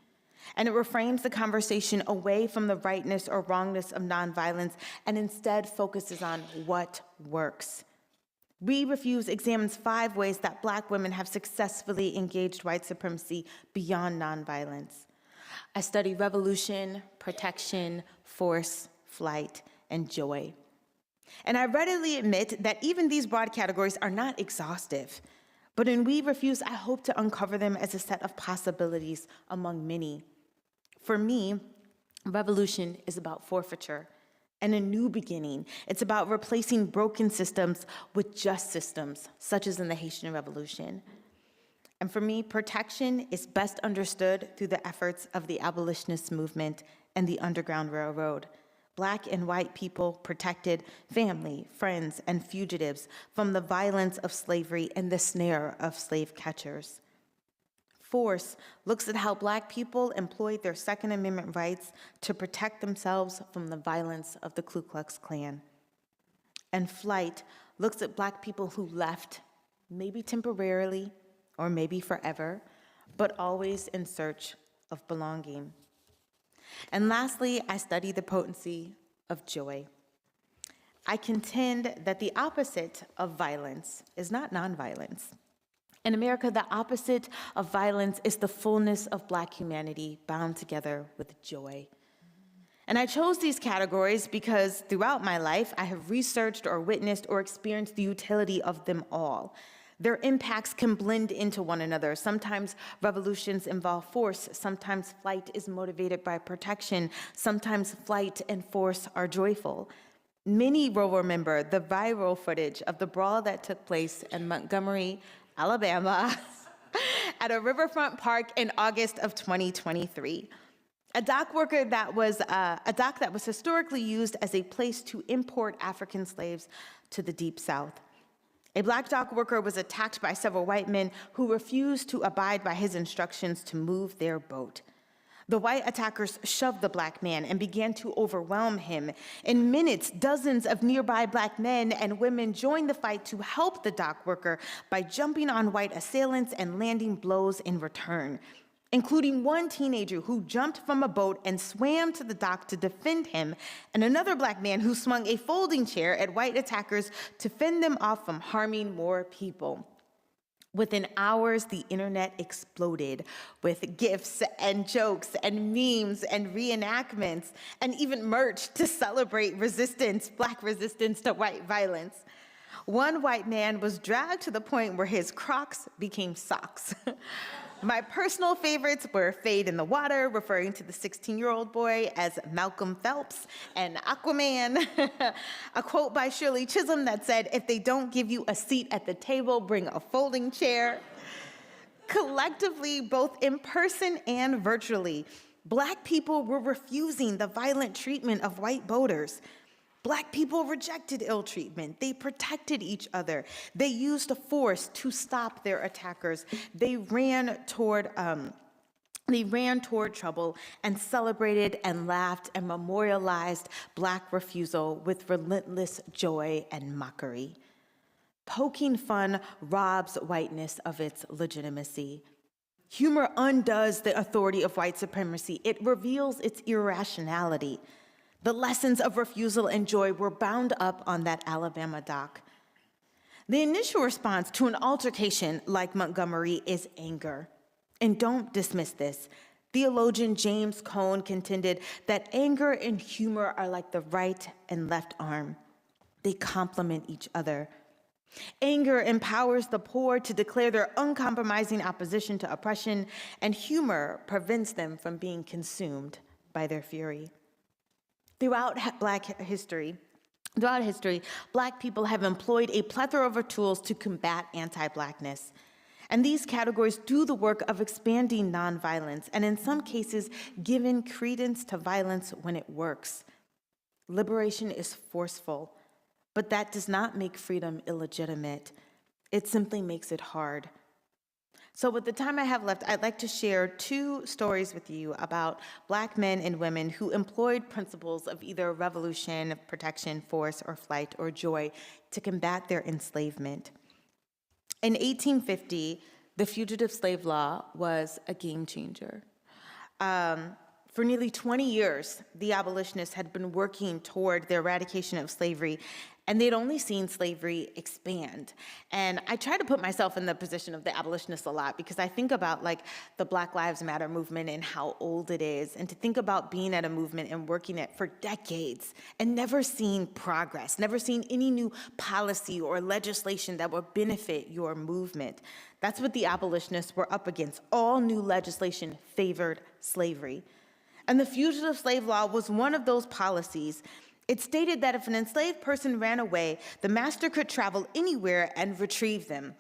And it reframes the conversation away from the rightness or wrongness of nonviolence and instead focuses on what works. We Refuse examines 5 ways that Black women have successfully engaged white supremacy beyond nonviolence. I study revolution, protection, force, flight, and joy. And I readily admit that even these broad categories are not exhaustive. But in We Refuse, I hope to uncover them as a set of possibilities among many. For me, revolution is about forfeiture and a new beginning. It's about replacing broken systems with just systems, such as in the Haitian Revolution. And for me, protection is best understood through the efforts of the abolitionist movement and the Underground Railroad. Black and white people protected family, friends, and fugitives from the violence of slavery and the snare of slave catchers. Force looks at how Black people employed their Second Amendment rights to protect themselves from the violence of the Ku Klux Klan. And flight looks at Black people who left, maybe temporarily or maybe forever, but always in search of belonging. And lastly, I study the potency of joy. I contend that the opposite of violence is not nonviolence. In America, the opposite of violence is the fullness of Black humanity bound together with joy. And I chose these categories because throughout my life, I have researched or witnessed or experienced the utility of them all. Their impacts can blend into one another. Sometimes revolutions involve force. Sometimes flight is motivated by protection. Sometimes flight and force are joyful. Many will remember the viral footage of the brawl that took place in Montgomery, Alabama, at a riverfront park in August of 2023. A dock that was historically used as a place to import African slaves to the Deep South. A Black dock worker was attacked by several white men who refused to abide by his instructions to move their boat. The white attackers shoved the Black man and began to overwhelm him. In minutes, dozens of nearby Black men and women joined the fight to help the dock worker by jumping on white assailants and landing blows in return, including one teenager who jumped from a boat and swam to the dock to defend him, and another Black man who swung a folding chair at white attackers to fend them off from harming more people. Within hours, the internet exploded with GIFs and jokes and memes and reenactments and even merch to celebrate resistance, Black resistance to white violence. One white man was dragged to the point where his Crocs became socks. My personal favorites were Fade in the Water, referring to the 16-year-old boy as Malcolm Phelps, and Aquaman, a quote by Shirley Chisholm that said, "If they don't give you a seat at the table, bring a folding chair." Collectively, both in person and virtually, Black people were refusing the violent treatment of white voters. Black people rejected ill treatment. They protected each other. They used force to stop their attackers. They ran toward trouble and celebrated and laughed and memorialized Black refusal with relentless joy and mockery. Poking fun robs whiteness of its legitimacy. Humor undoes the authority of white supremacy. It reveals its irrationality. The lessons of refusal and joy were bound up on that Alabama dock. The initial response to an altercation like Montgomery is anger. And don't dismiss this. Theologian James Cone contended that anger and humor are like the right and left arm. They complement each other. Anger empowers the poor to declare their uncompromising opposition to oppression, and humor prevents them from being consumed by their fury. Throughout history, Black people have employed a plethora of tools to combat anti-Blackness. And these categories do the work of expanding nonviolence, and in some cases, giving credence to violence when it works. Liberation is forceful, but that does not make freedom illegitimate. It simply makes it hard. So with the time I have left, I'd like to share 2 stories with you about Black men and women who employed principles of either revolution, protection, force, or flight, or joy to combat their enslavement. In 1850, the fugitive slave law was a game changer. For nearly 20 years, the abolitionists had been working toward the eradication of slavery, and they'd only seen slavery expand. And I try to put myself in the position of the abolitionists a lot because I think about like the Black Lives Matter movement and how old it is, and to think about being at a movement and working it for decades and never seeing progress, never seeing any new policy or legislation that would benefit your movement. That's what the abolitionists were up against. All new legislation favored slavery. And the fugitive slave law was one of those policies. It stated that if an enslaved person ran away, the master could travel anywhere and retrieve them.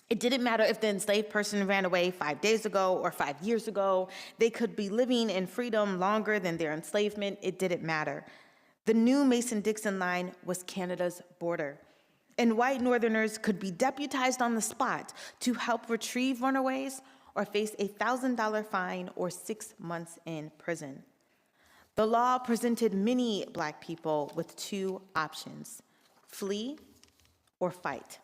It didn't matter if the enslaved person ran away 5 days ago or 5 years ago. They could be living in freedom longer than their enslavement. It didn't matter. The new Mason-Dixon line was Canada's border. And white Northerners could be deputized on the spot to help retrieve runaways or face a $1,000 fine or 6 months in prison. The law presented many Black people with 2 options: flee or fight.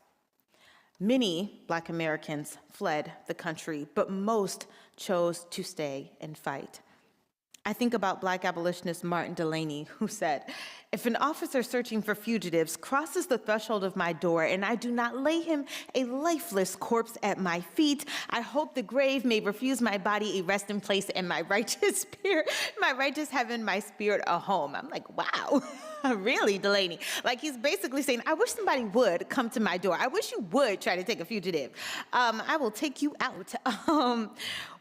Many Black Americans fled the country, but most chose to stay and fight. I think about Black abolitionist Martin Delany, who said, "If an officer searching for fugitives crosses the threshold of my door and I do not lay him a lifeless corpse at my feet, I hope the grave may refuse my body a resting place and my righteous heaven, my spirit a home." I'm like, wow, really, Delany? Like, he's basically saying, I wish somebody would come to my door. I wish you would try to take a fugitive. I will take you out.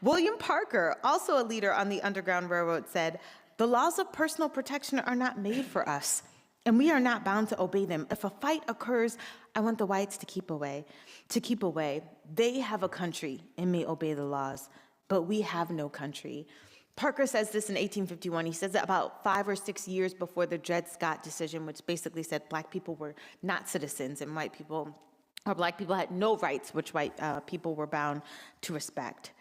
William Parker, also a leader on the Underground Railroad, said, "The laws of personal protection are not made for us, and we are not bound to obey them. If a fight occurs, I want the whites to keep away. They have a country and may obey the laws, but we have no country." Parker says this in 1851. He says it about 5 or 6 years before the Dred Scott decision, which basically said Black people were not citizens and Black people had no rights, which white people were bound to respect.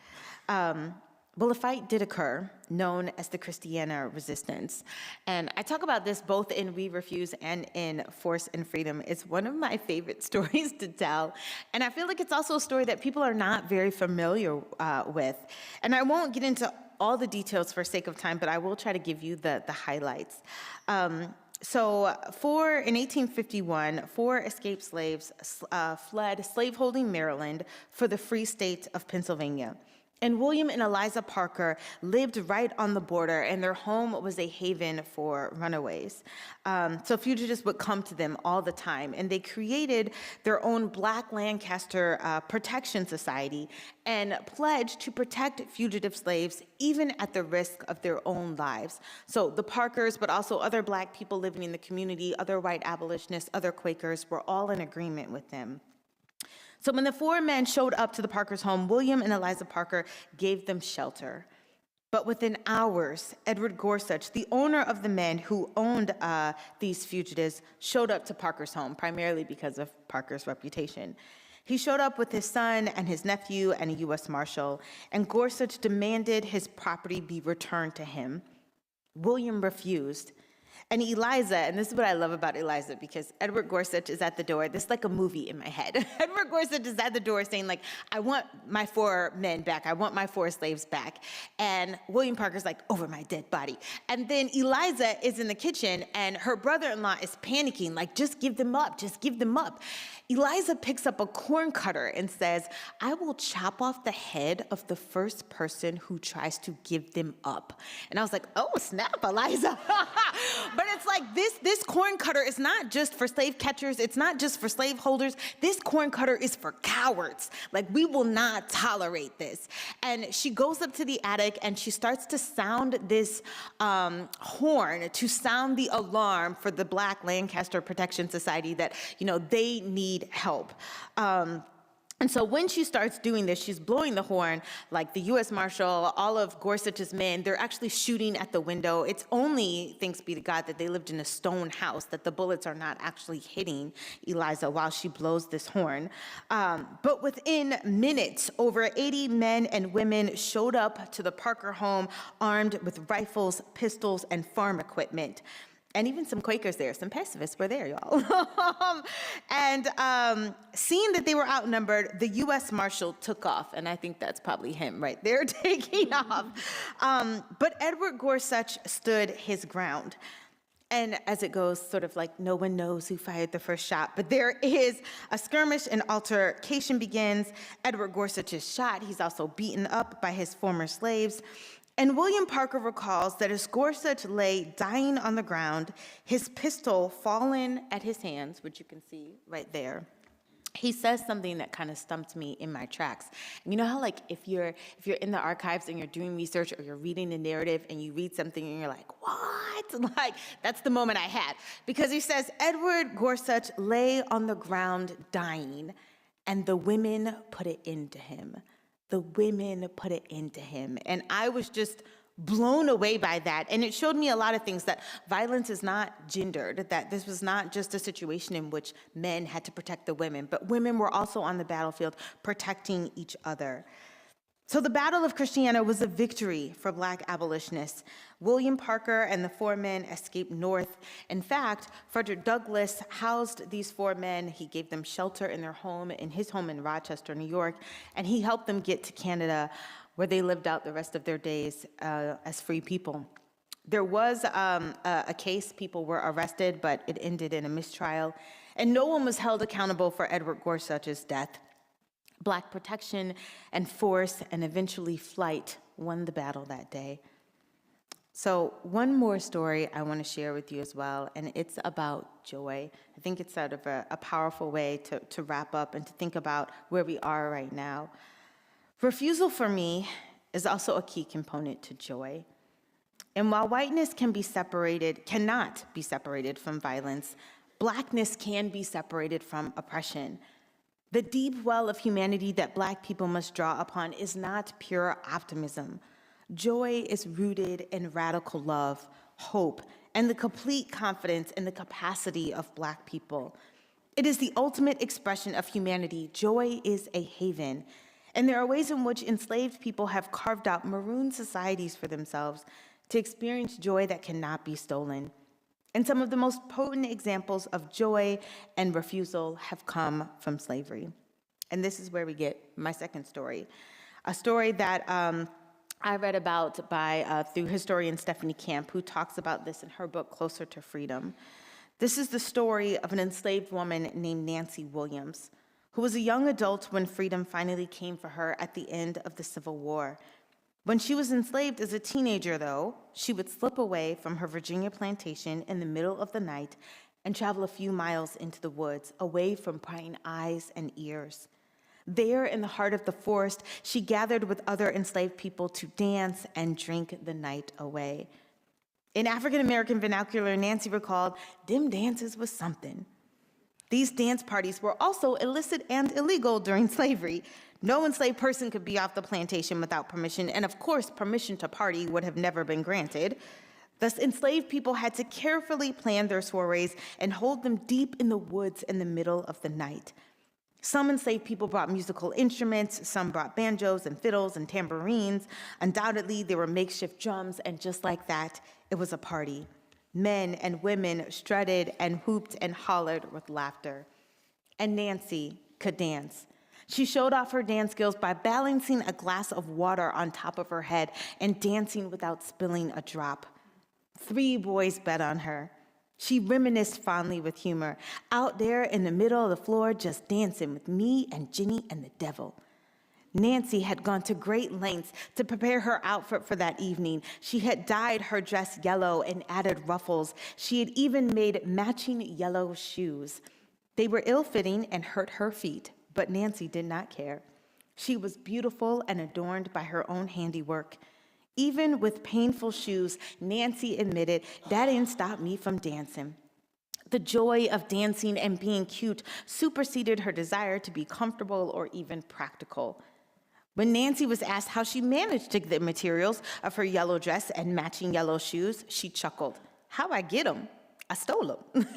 Well, a fight did occur, known as the Christiana Resistance. And I talk about this both in We Refuse and in Force and Freedom. It's one of my favorite stories to tell. And I feel like it's also a story that people are not very familiar with. And I won't get into all the details for sake of time, but I will try to give you the highlights. In 1851, 4 escaped slaves fled slaveholding Maryland for the free state of Pennsylvania. And William and Eliza Parker lived right on the border, and their home was a haven for runaways. So fugitives would come to them all the time, and they created their own Black Lancaster Protection Society and pledged to protect fugitive slaves even at the risk of their own lives. So the Parkers, but also other Black people living in the community, other white abolitionists, other Quakers, were all in agreement with them. So when the four men showed up to the Parkers' home, William and Eliza Parker gave them shelter. But within hours, Edward Gorsuch, the owner of the men who owned these fugitives, showed up to Parker's home, primarily because of Parker's reputation. He showed up with his son and his nephew and a U.S. Marshal, and Gorsuch demanded his property be returned to him. William refused. And Eliza, and this is what I love about Eliza, because Edward Gorsuch is at the door. This is like a movie in my head. Edward Gorsuch is at the door saying, like, I want my 4 men back. I want my 4 slaves back. And William Parker's like, over my dead body. And then Eliza is in the kitchen, and her brother-in-law is panicking, like, just give them up, just give them up. Eliza picks up a corn cutter and says, I will chop off the head of the first person who tries to give them up. And I was like, oh, snap, Eliza. But it's like this corn cutter is not just for slave catchers. It's not just for slave holders. This corn cutter is for cowards. Like, we will not tolerate this. And she goes up to the attic and she starts to sound this horn to sound the alarm for the Black Lancaster Protection Society that, you know, they need help. And so when she starts doing this, she's blowing the horn, like the U.S. Marshal, all of Gorsuch's men, they're actually shooting at the window. It's only, thanks be to God, that they lived in a stone house, that the bullets are not actually hitting Eliza while she blows this horn. But within minutes, over 80 men and women showed up to the Parker home armed with rifles, pistols, and farm equipment. And even some Quakers there, some pacifists were there, y'all. And seeing that they were outnumbered, the U.S. Marshal took off, and I think that's probably him right there taking off. But Edward Gorsuch stood his ground. And as it goes, sort of like no one knows who fired the first shot, but there is a skirmish, an altercation begins. Edward Gorsuch is shot. He's also beaten up by his former slaves. And William Parker recalls that as Gorsuch lay dying on the ground, his pistol fallen at his hands, which you can see right there, he says something that kind of stumped me in my tracks. And you know how, like, if you're in the archives and you're doing research or you're reading a narrative and you read something and you're like, what? Like, that's the moment I had. Because he says, Edward Gorsuch lay on the ground dying, and the women put it into him. The women put it into him. And I was just blown away by that. And it showed me a lot of things, that violence is not gendered, that this was not just a situation in which men had to protect the women, but women were also on the battlefield protecting each other. So the Battle of Christiana was a victory for Black abolitionists. William Parker and the 4 men escaped north. In fact, Frederick Douglass housed these 4 men. He gave them shelter in their home, in his home in Rochester, New York, and he helped them get to Canada, where they lived out the rest of their days as free people. There was a case, people were arrested, but it ended in a mistrial, and no one was held accountable for Edward Gorsuch's death. Black protection and force and eventually flight won the battle that day. So one more story I want to share with you as well, and it's about joy. I think it's sort of a powerful way to wrap up and to think about where we are right now. Refusal for me is also a key component to joy. And while whiteness cannot be separated from violence, Blackness can be separated from oppression. The deep well of humanity that Black people must draw upon is not pure optimism. Joy is rooted in radical love, hope, and the complete confidence in the capacity of Black people. It is the ultimate expression of humanity. Joy is a haven. And there are ways in which enslaved people have carved out maroon societies for themselves to experience joy that cannot be stolen. And some of the most potent examples of joy and refusal have come from slavery. And this is where we get my second story, a story that I read about through historian Stephanie Camp, who talks about this in her book, Closer to Freedom. This is the story of an enslaved woman named Nancy Williams, who was a young adult when freedom finally came for her at the end of the Civil War. When she was enslaved as a teenager, though, she would slip away from her Virginia plantation in the middle of the night and travel a few miles into the woods, away from prying eyes and ears. There, in the heart of the forest, she gathered with other enslaved people to dance and drink the night away. In African-American vernacular, Nancy recalled, "Them dances was something." These dance parties were also illicit and illegal during slavery. No enslaved person could be off the plantation without permission, and of course, permission to party would have never been granted. Thus, enslaved people had to carefully plan their soirees and hold them deep in the woods in the middle of the night. Some enslaved people brought musical instruments, some brought banjos and fiddles and tambourines. Undoubtedly, there were makeshift drums, and just like that, it was a party. Men and women strutted and whooped and hollered with laughter. And Nancy could dance. She showed off her dance skills by balancing a glass of water on top of her head and dancing without spilling a drop. 3 boys bet on her. She reminisced fondly with humor, out there in the middle of the floor just dancing with me and Ginny and the devil. Nancy had gone to great lengths to prepare her outfit for that evening. She had dyed her dress yellow and added ruffles. She had even made matching yellow shoes. They were ill-fitting and hurt her feet, but Nancy did not care. She was beautiful and adorned by her own handiwork. Even with painful shoes, Nancy admitted, "That didn't stop me from dancing." The joy of dancing and being cute superseded her desire to be comfortable or even practical. When Nancy was asked how she managed to get the materials of her yellow dress and matching yellow shoes, she chuckled. "How I get them? I stole them."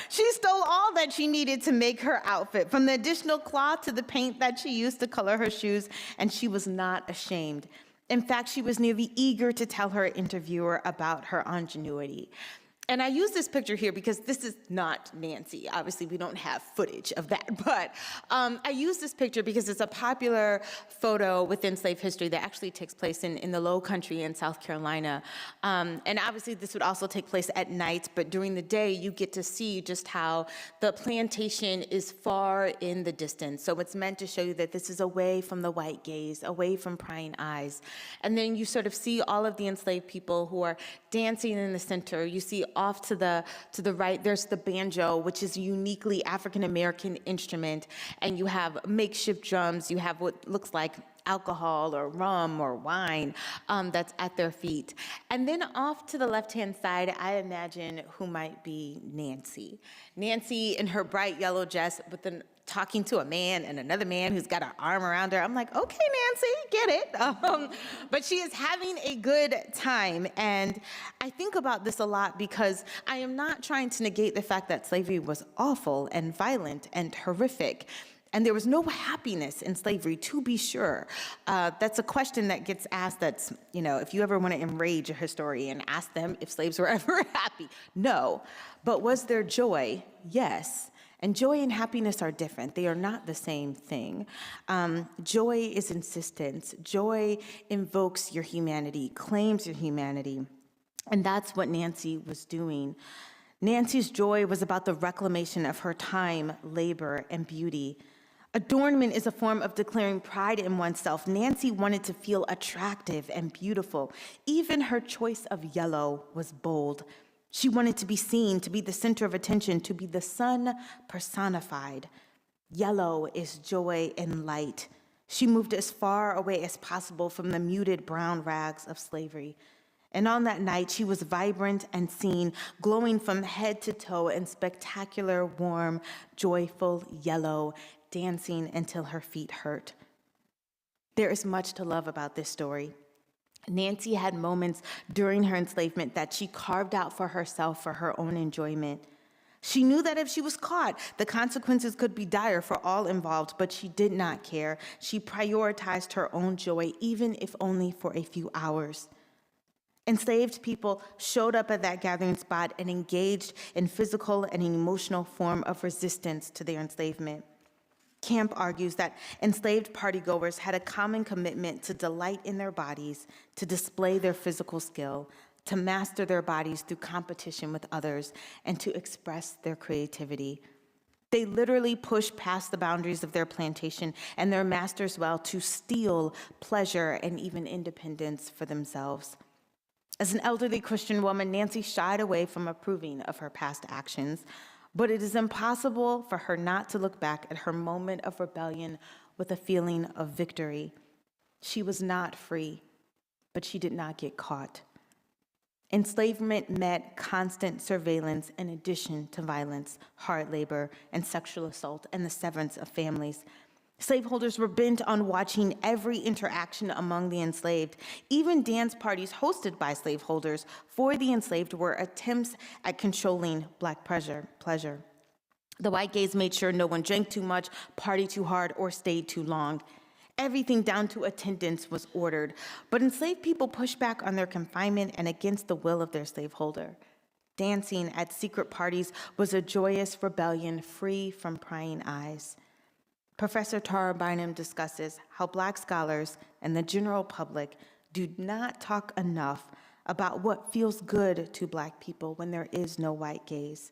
She stole all that she needed to make her outfit, from the additional cloth to the paint that she used to color her shoes, and she was not ashamed. In fact, she was nearly eager to tell her interviewer about her ingenuity. And I use this picture here because this is not Nancy. Obviously, we don't have footage of that, but I use this picture because it's a popular photo within slave history that actually takes place in the Low Country in South Carolina. And obviously, this would also take place at night, but during the day, you get to see just how the plantation is far in the distance. So it's meant to show you that this is away from the white gaze, away from prying eyes. And then you sort of see all of the enslaved people who are dancing in the center. You see off to the right, there's the banjo, which is a uniquely African-American instrument, and you have makeshift drums. You have what looks like alcohol or rum or wine that's at their feet. And then off to the left-hand side, I imagine who might be Nancy. Nancy in her bright yellow dress, but then talking to a man and another man who's got an arm around her. I'm like, okay, Nancy, get it. But she is having a good time. And I think about this a lot because I am not trying to negate the fact that slavery was awful and violent and horrific. And there was no happiness in slavery, to be sure. That's a question that gets asked that's, if you ever want to enrage a historian, ask them if slaves were ever happy. No. But was there joy? Yes. And joy and happiness are different. They are not the same thing. Joy is insistence. Joy invokes your humanity, claims your humanity. And that's what Nancy was doing. Nancy's joy was about the reclamation of her time, labor, and beauty. Adornment is a form of declaring pride in oneself. Nancy wanted to feel attractive and beautiful. Even her choice of yellow was bold. She wanted to be seen, to be the center of attention, to be the sun personified. Yellow is joy and light. She moved as far away as possible from the muted brown rags of slavery. And on that night, she was vibrant and seen, glowing from head to toe in spectacular, warm, joyful yellow, dancing until her feet hurt. There is much to love about this story. Nancy had moments during her enslavement that she carved out for herself for her own enjoyment. She knew that if she was caught, the consequences could be dire for all involved, but she did not care. She prioritized her own joy, even if only for a few hours. Enslaved people showed up at that gathering spot and engaged in physical and emotional form of resistance to their enslavement. Camp argues that enslaved partygoers had a common commitment to delight in their bodies, to display their physical skill, to master their bodies through competition with others, and to express their creativity. They literally pushed past the boundaries of their plantation and their master's well to steal pleasure and even independence for themselves. As an elderly Christian woman, Nancy shied away from approving of her past actions, but it is impossible for her not to look back at her moment of rebellion with a feeling of victory. She was not free, but she did not get caught. Enslavement meant constant surveillance in addition to violence, hard labor, and sexual assault, and the severance of families. Slaveholders were bent on watching every interaction among the enslaved. Even dance parties hosted by slaveholders for the enslaved were attempts at controlling Black pleasure. The white gays made sure no one drank too much, partied too hard, or stayed too long. Everything down to attendance was ordered, but enslaved people pushed back on their confinement and against the will of their slaveholder. Dancing at secret parties was a joyous rebellion free from prying eyes. Professor Tara Bynum discusses how Black scholars and the general public do not talk enough about what feels good to Black people when there is no white gaze.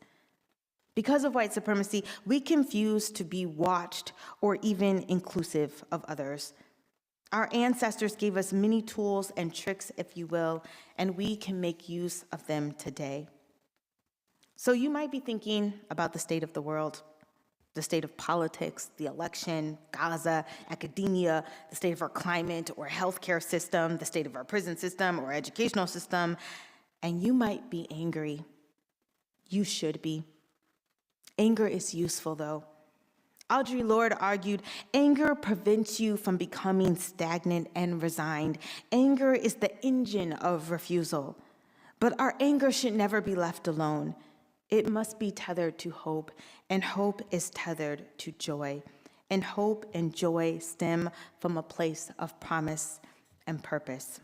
Because of white supremacy, we confuse to be watched or even inclusive of others. Our ancestors gave us many tools and tricks, if you will, and we can make use of them today. So you might be thinking about the state of the world, the state of politics, the election, Gaza, academia, the state of our climate or healthcare system, the state of our prison system or educational system, and you might be angry. You should be. Anger is useful, though. Audre Lorde argued, anger prevents you from becoming stagnant and resigned. Anger is the engine of refusal. But our anger should never be left alone. It must be tethered to hope, and hope is tethered to joy. And hope and joy stem from a place of promise and purpose.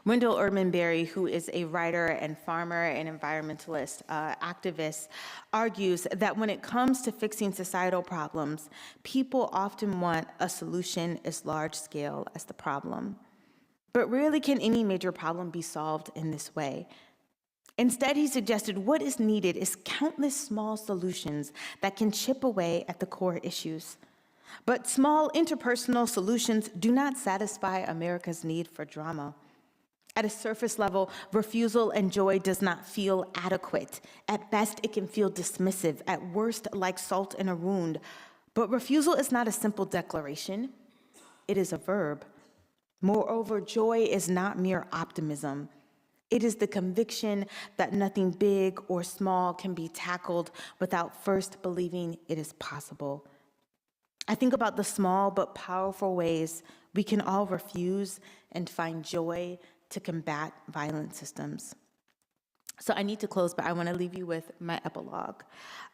Wendell Urban Berry, who is a writer and farmer and environmentalist activist, argues that when it comes to fixing societal problems, people often want a solution as large scale as the problem. But rarely can any major problem be solved in this way. Instead, he suggested what is needed is countless small solutions that can chip away at the core issues. But small interpersonal solutions do not satisfy America's need for drama. At a surface level, refusal and joy does not feel adequate. At best, it can feel dismissive, at worst, like salt in a wound. But refusal is not a simple declaration. It is a verb. Moreover, joy is not mere optimism. It is the conviction that nothing big or small can be tackled without first believing it is possible. I think about the small but powerful ways we can all refuse and find joy to combat violent systems. So I need to close, but I want to leave you with my epilogue.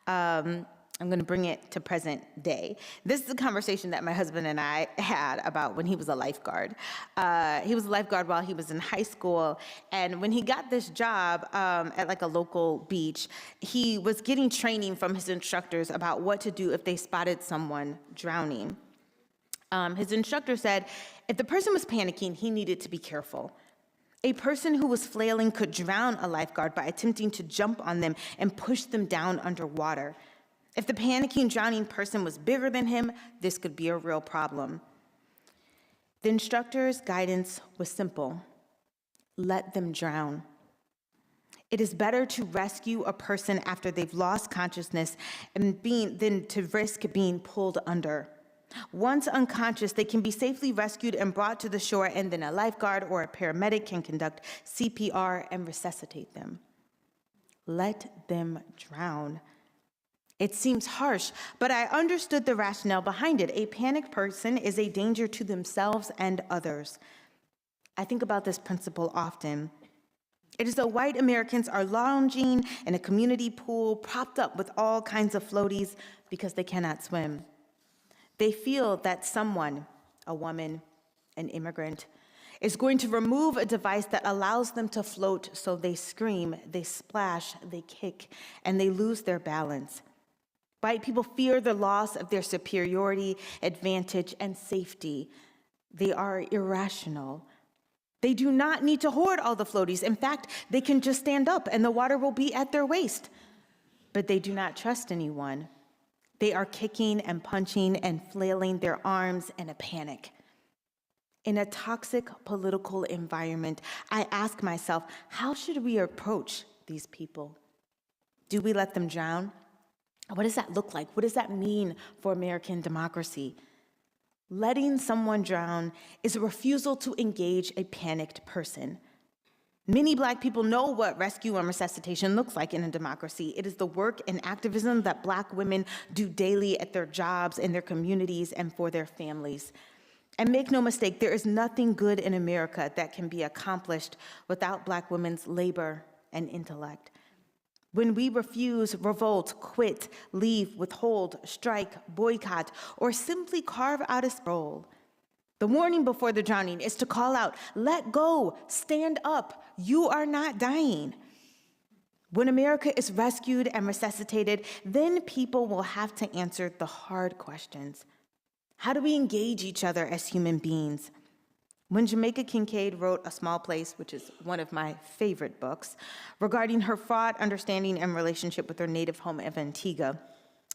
I'm going to bring it to present day. This is a conversation that my husband and I had about when he was a lifeguard. He was a lifeguard while he was in high school, and when he got this job at like a local beach, he was getting training from his instructors about what to do if they spotted someone drowning. His instructor said if the person was panicking, he needed to be careful. A person who was flailing could drown a lifeguard by attempting to jump on them and push them down underwater. If the panicking, drowning person was bigger than him, this could be a real problem. The instructor's guidance was simple. Let them drown. It is better to rescue a person after they've lost consciousness than to risk being pulled under. Once unconscious, they can be safely rescued and brought to the shore, and then a lifeguard or a paramedic can conduct CPR and resuscitate them. Let them drown. It seems harsh, but I understood the rationale behind it. A panicked person is a danger to themselves and others. I think about this principle often. It is though white Americans are lounging in a community pool propped up with all kinds of floaties because they cannot swim. They feel that someone, a woman, an immigrant, is going to remove a device that allows them to float, so they scream, they splash, they kick, and they lose their balance. White people fear the loss of their superiority, advantage, and safety. They are irrational. They do not need to hoard all the floaties. In fact, they can just stand up and the water will be at their waist. But they do not trust anyone. They are kicking and punching and flailing their arms in a panic. In a toxic political environment, I ask myself, how should we approach these people? Do we let them drown? What does that look like? What does that mean for American democracy? Letting someone drown is a refusal to engage a panicked person. Many Black people know what rescue and resuscitation looks like in a democracy. It is the work and activism that Black women do daily at their jobs, in their communities, and for their families. And make no mistake, there is nothing good in America that can be accomplished without Black women's labor and intellect. When we refuse, revolt, quit, leave, withhold, strike, boycott, or simply carve out a role, the warning before the drowning is to call out, let go, stand up, you are not dying. When America is rescued and resuscitated, then people will have to answer the hard questions. How do we engage each other as human beings? When Jamaica Kincaid wrote A Small Place, which is one of my favorite books, regarding her fraught understanding and relationship with her native home of Antigua,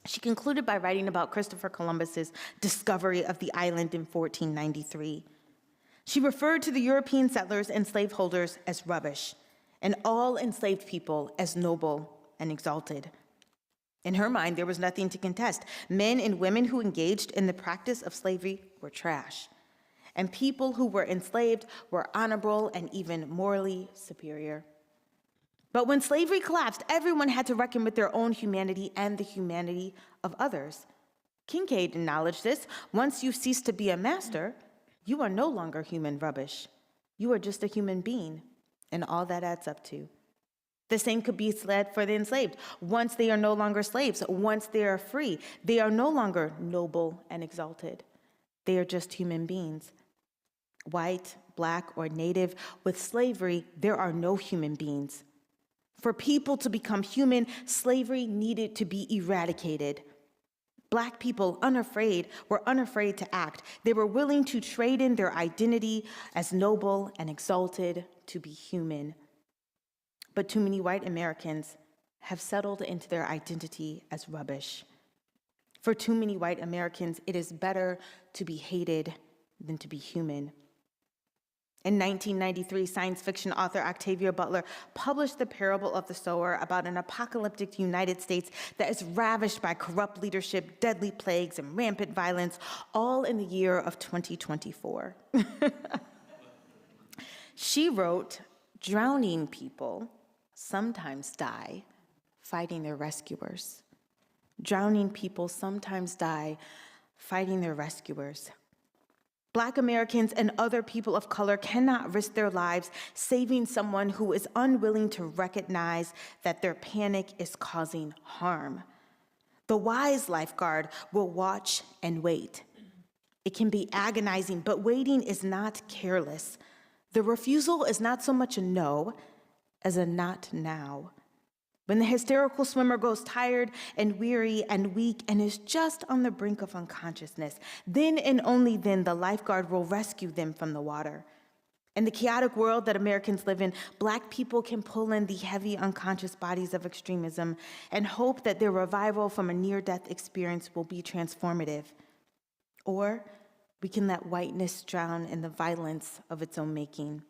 she concluded by writing about Christopher Columbus's discovery of the island in 1493. She referred to the European settlers and slaveholders as rubbish, and all enslaved people as noble and exalted. In her mind, there was nothing to contest. Men and women who engaged in the practice of slavery were trash, and people who were enslaved were honorable and even morally superior. But when slavery collapsed, everyone had to reckon with their own humanity and the humanity of others. Kincaid acknowledged this. Once you cease to be a master, you are no longer human rubbish. You are just a human being, and all that adds up to. The same could be said for the enslaved. Once they are no longer slaves, once they are free, they are no longer noble and exalted. They are just human beings. White, Black, or Native, with slavery, there are no human beings. For people to become human, slavery needed to be eradicated. Black people, were unafraid to act. They were willing to trade in their identity as noble and exalted to be human. But too many white Americans have settled into their identity as rubbish. For too many white Americans, it is better to be hated than to be human. In 1993, science fiction author Octavia Butler published The Parable of the Sower about an apocalyptic United States that is ravished by corrupt leadership, deadly plagues, and rampant violence, all in the year of 2024. She wrote, "Drowning people sometimes die fighting their rescuers. Drowning people sometimes die fighting their rescuers. Black Americans and other people of color cannot risk their lives saving someone who is unwilling to recognize that their panic is causing harm. The wise lifeguard will watch and wait. It can be agonizing, but waiting is not careless. The refusal is not so much a no as a not now. When the hysterical swimmer grows tired and weary and weak and is just on the brink of unconsciousness, then and only then the lifeguard will rescue them from the water. In the chaotic world that Americans live in, Black people can pull in the heavy unconscious bodies of extremism and hope that their revival from a near-death experience will be transformative. Or we can let whiteness drown in the violence of its own making.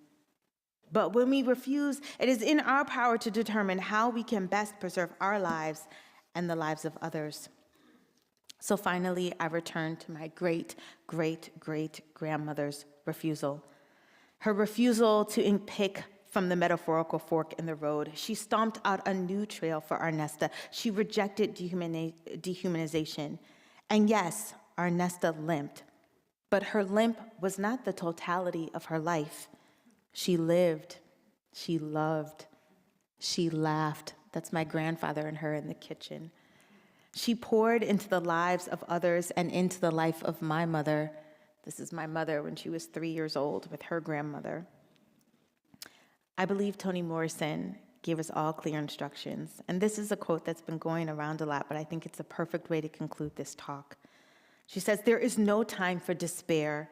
But when we refuse, it is in our power to determine how we can best preserve our lives and the lives of others." So finally, I return to my great-great-great-grandmother's refusal. Her refusal to pick from the metaphorical fork in the road. She stomped out a new trail for Arnesta. She rejected dehumanization. And yes, Arnesta limped, but her limp was not the totality of her life. She lived, she loved, she laughed. That's my grandfather and her in the kitchen. She poured into the lives of others and into the life of my mother. This is my mother when she was 3 years old with her grandmother. I believe Toni Morrison gave us all clear instructions. And this is a quote that's been going around a lot, but I think it's a perfect way to conclude this talk. She says, "There is no time for despair,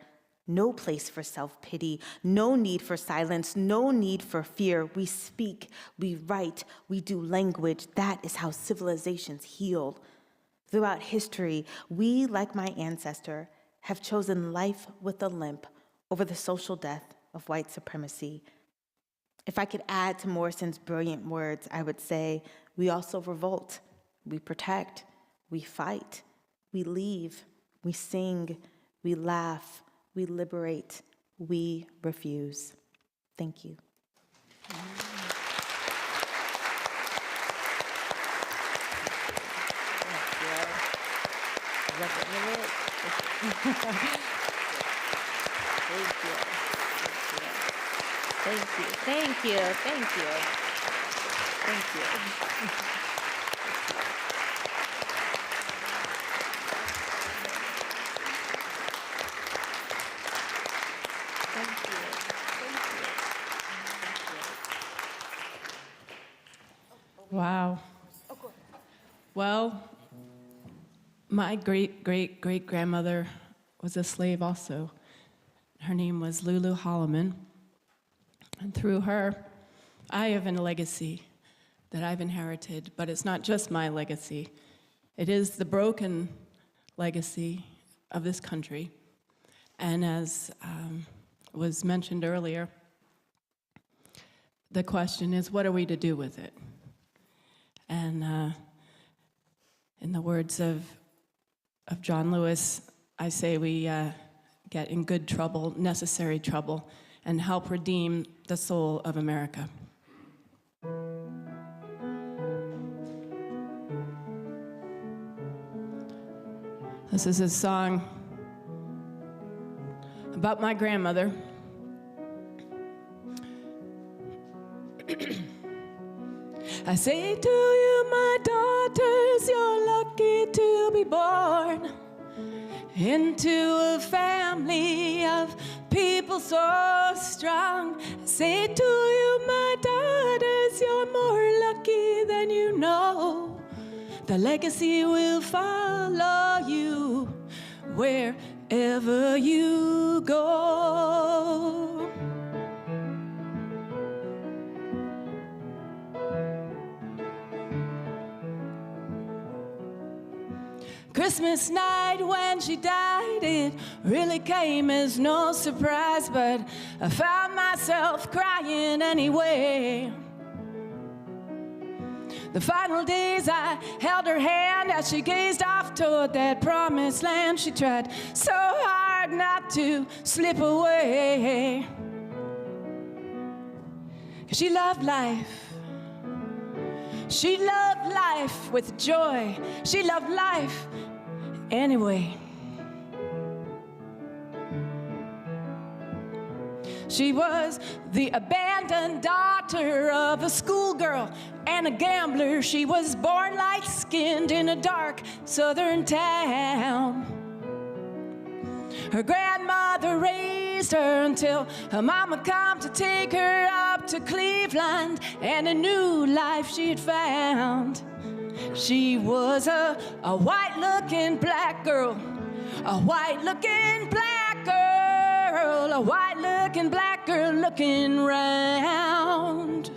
no place for self-pity, no need for silence, no need for fear. We speak, we write, we do language. That is how civilizations heal. Throughout history, we, like my ancestor, have chosen life with a limp over the social death of white supremacy. If I could add to Morrison's brilliant words, I would say we also revolt, we protect, we fight, we leave, we sing, we laugh, we liberate, we refuse. Thank you. Thank you. Wow. Well, my great-great-great-grandmother was a slave also. Her name was Lulu Holloman. And through her, I have a legacy that I've inherited, but it's not just my legacy. It is the broken legacy of this country. And as was mentioned earlier, the question is, what are we to do with it? And in the words of John Lewis, I say we get in good trouble, necessary trouble, and help redeem the soul of America. This is a song about my grandmother. I say to you, my daughters, you're lucky to be born into a family of people so strong. I say to you, my daughters, you're more lucky than you know. The legacy will follow you wherever you go. Christmas night when she died, it really came as no surprise, but I found myself crying anyway. The final days I held her hand as she gazed off toward that promised land. She tried so hard not to slip away, 'cause she loved life. She loved life with joy. She loved life anyway. She was the abandoned daughter of a schoolgirl and a gambler. She was born light-skinned in a dark southern town. Her grandmother raised her until her mama come to take her up to Cleveland, and a new life she'd found. She was a white-looking black girl, a white-looking black girl, a white-looking black girl looking round.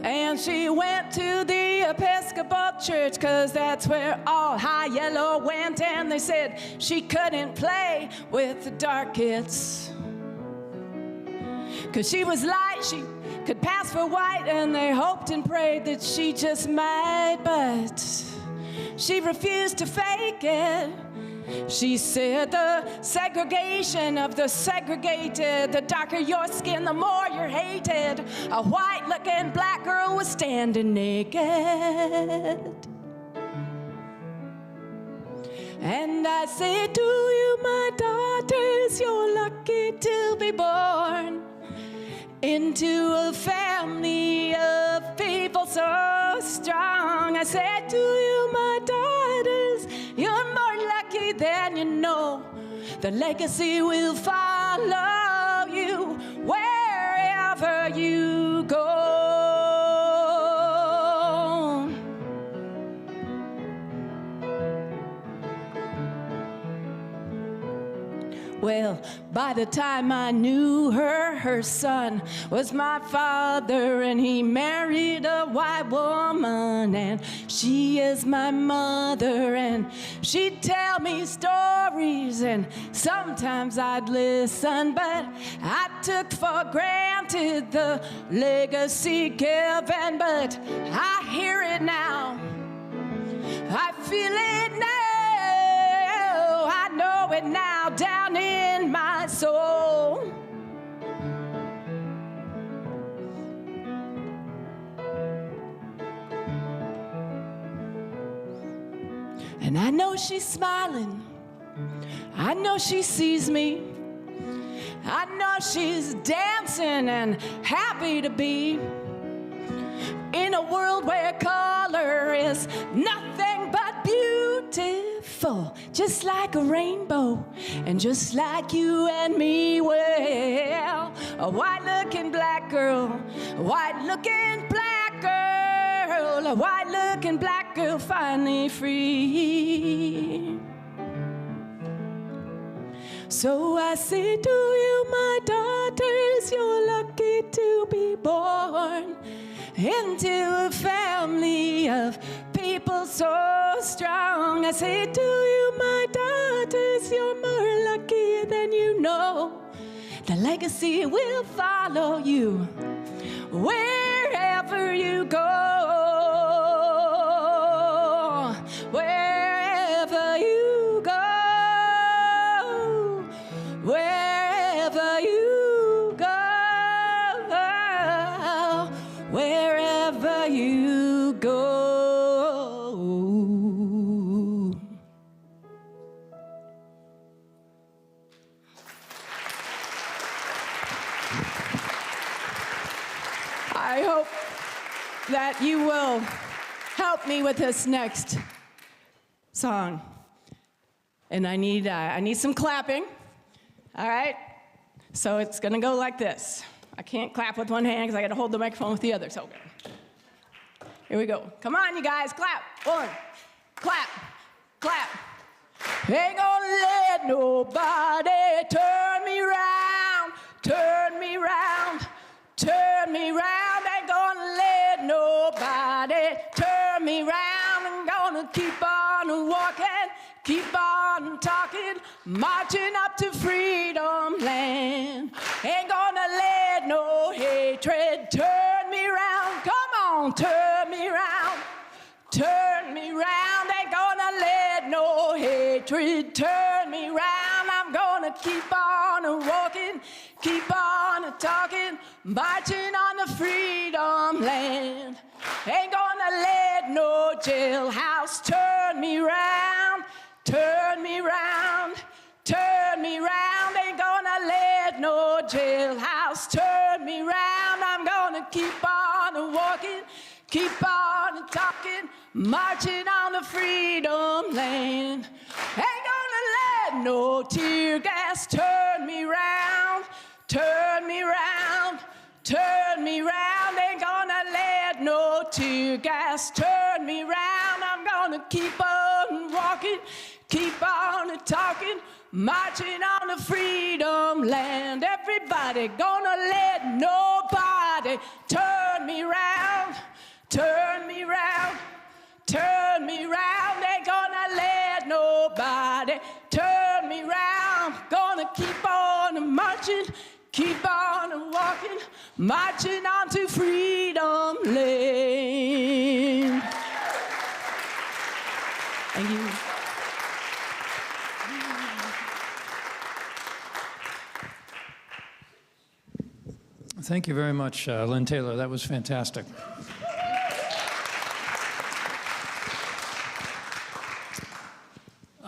And she went to the Episcopal church, 'cause that's where all high yellow went, and they said she couldn't play with the dark kids, 'cause she was light, she could pass for white, and they hoped and prayed that she just might, but she refused to fake it. She said the segregation of the segregated, the darker your skin, the more you're hated. A white-looking black girl was standing naked. And I say to you, my daughters, you're lucky to be born into a family of people so strong. I said to you, my daughters, you're more lucky than you know. The legacy will follow you wherever you go. Well, by the time I knew her, her son was my father, and he married a white woman, and she is my mother, and she'd tell me stories, and sometimes I'd listen, but I took for granted the legacy given, but I hear it now, I feel it now. I know it now down in my soul. And I know she's smiling. I know she sees me. I know she's dancing and happy to be in a world where color is nothing but beautiful, just like a rainbow, and just like you and me. Well, a white-looking black girl, a white-looking black girl, a white-looking black girl finally free. So I say to you, my daughters, you're lucky to be born into a family of people so strong. I say to you, my daughters, you're more lucky than you know. The legacy will follow you wherever you go. Wherever you go. Wherever you go. Wherever you go. I hope that you will help me with this next song. And I need some clapping. All right? So it's gonna go like this. I can't clap with one hand because I gotta hold the microphone with the other. So here we go. Come on, you guys, clap. One, clap, clap. Ain't gonna let nobody turn me round, turn me round, turn me round. Ain't gonna let nobody turn me round. I'm gonna keep on walking, keep on talking, marching up to freedom land. Ain't gonna let no hatred turn me round. Come on, turn me round, turn me round. Ain't gonna let no hatred turn me round. I'm gonna keep on walking, keep on talking, marching on the freedom land. Ain't gonna let no jailhouse turn me round, turn me round, turn me round. Ain't gonna let no jailhouse turn me round. I'm gonna keep on walking, keep on talking, marching on the freedom land. Ain't gonna let no tear gas turn me round, turn me round, turn me round. Ain't gonna let no tear gas turn me round. I'm gonna keep on walking, keep on talking, marching on the freedom land. Everybody gonna let nobody turn me round, turn me round, turn me round. Ain't gonna let nobody turn me round. Gonna keep on marching, keep on walking, marching on to freedom land. Thank you. Thank you very much, Lynn Taylor. That was fantastic.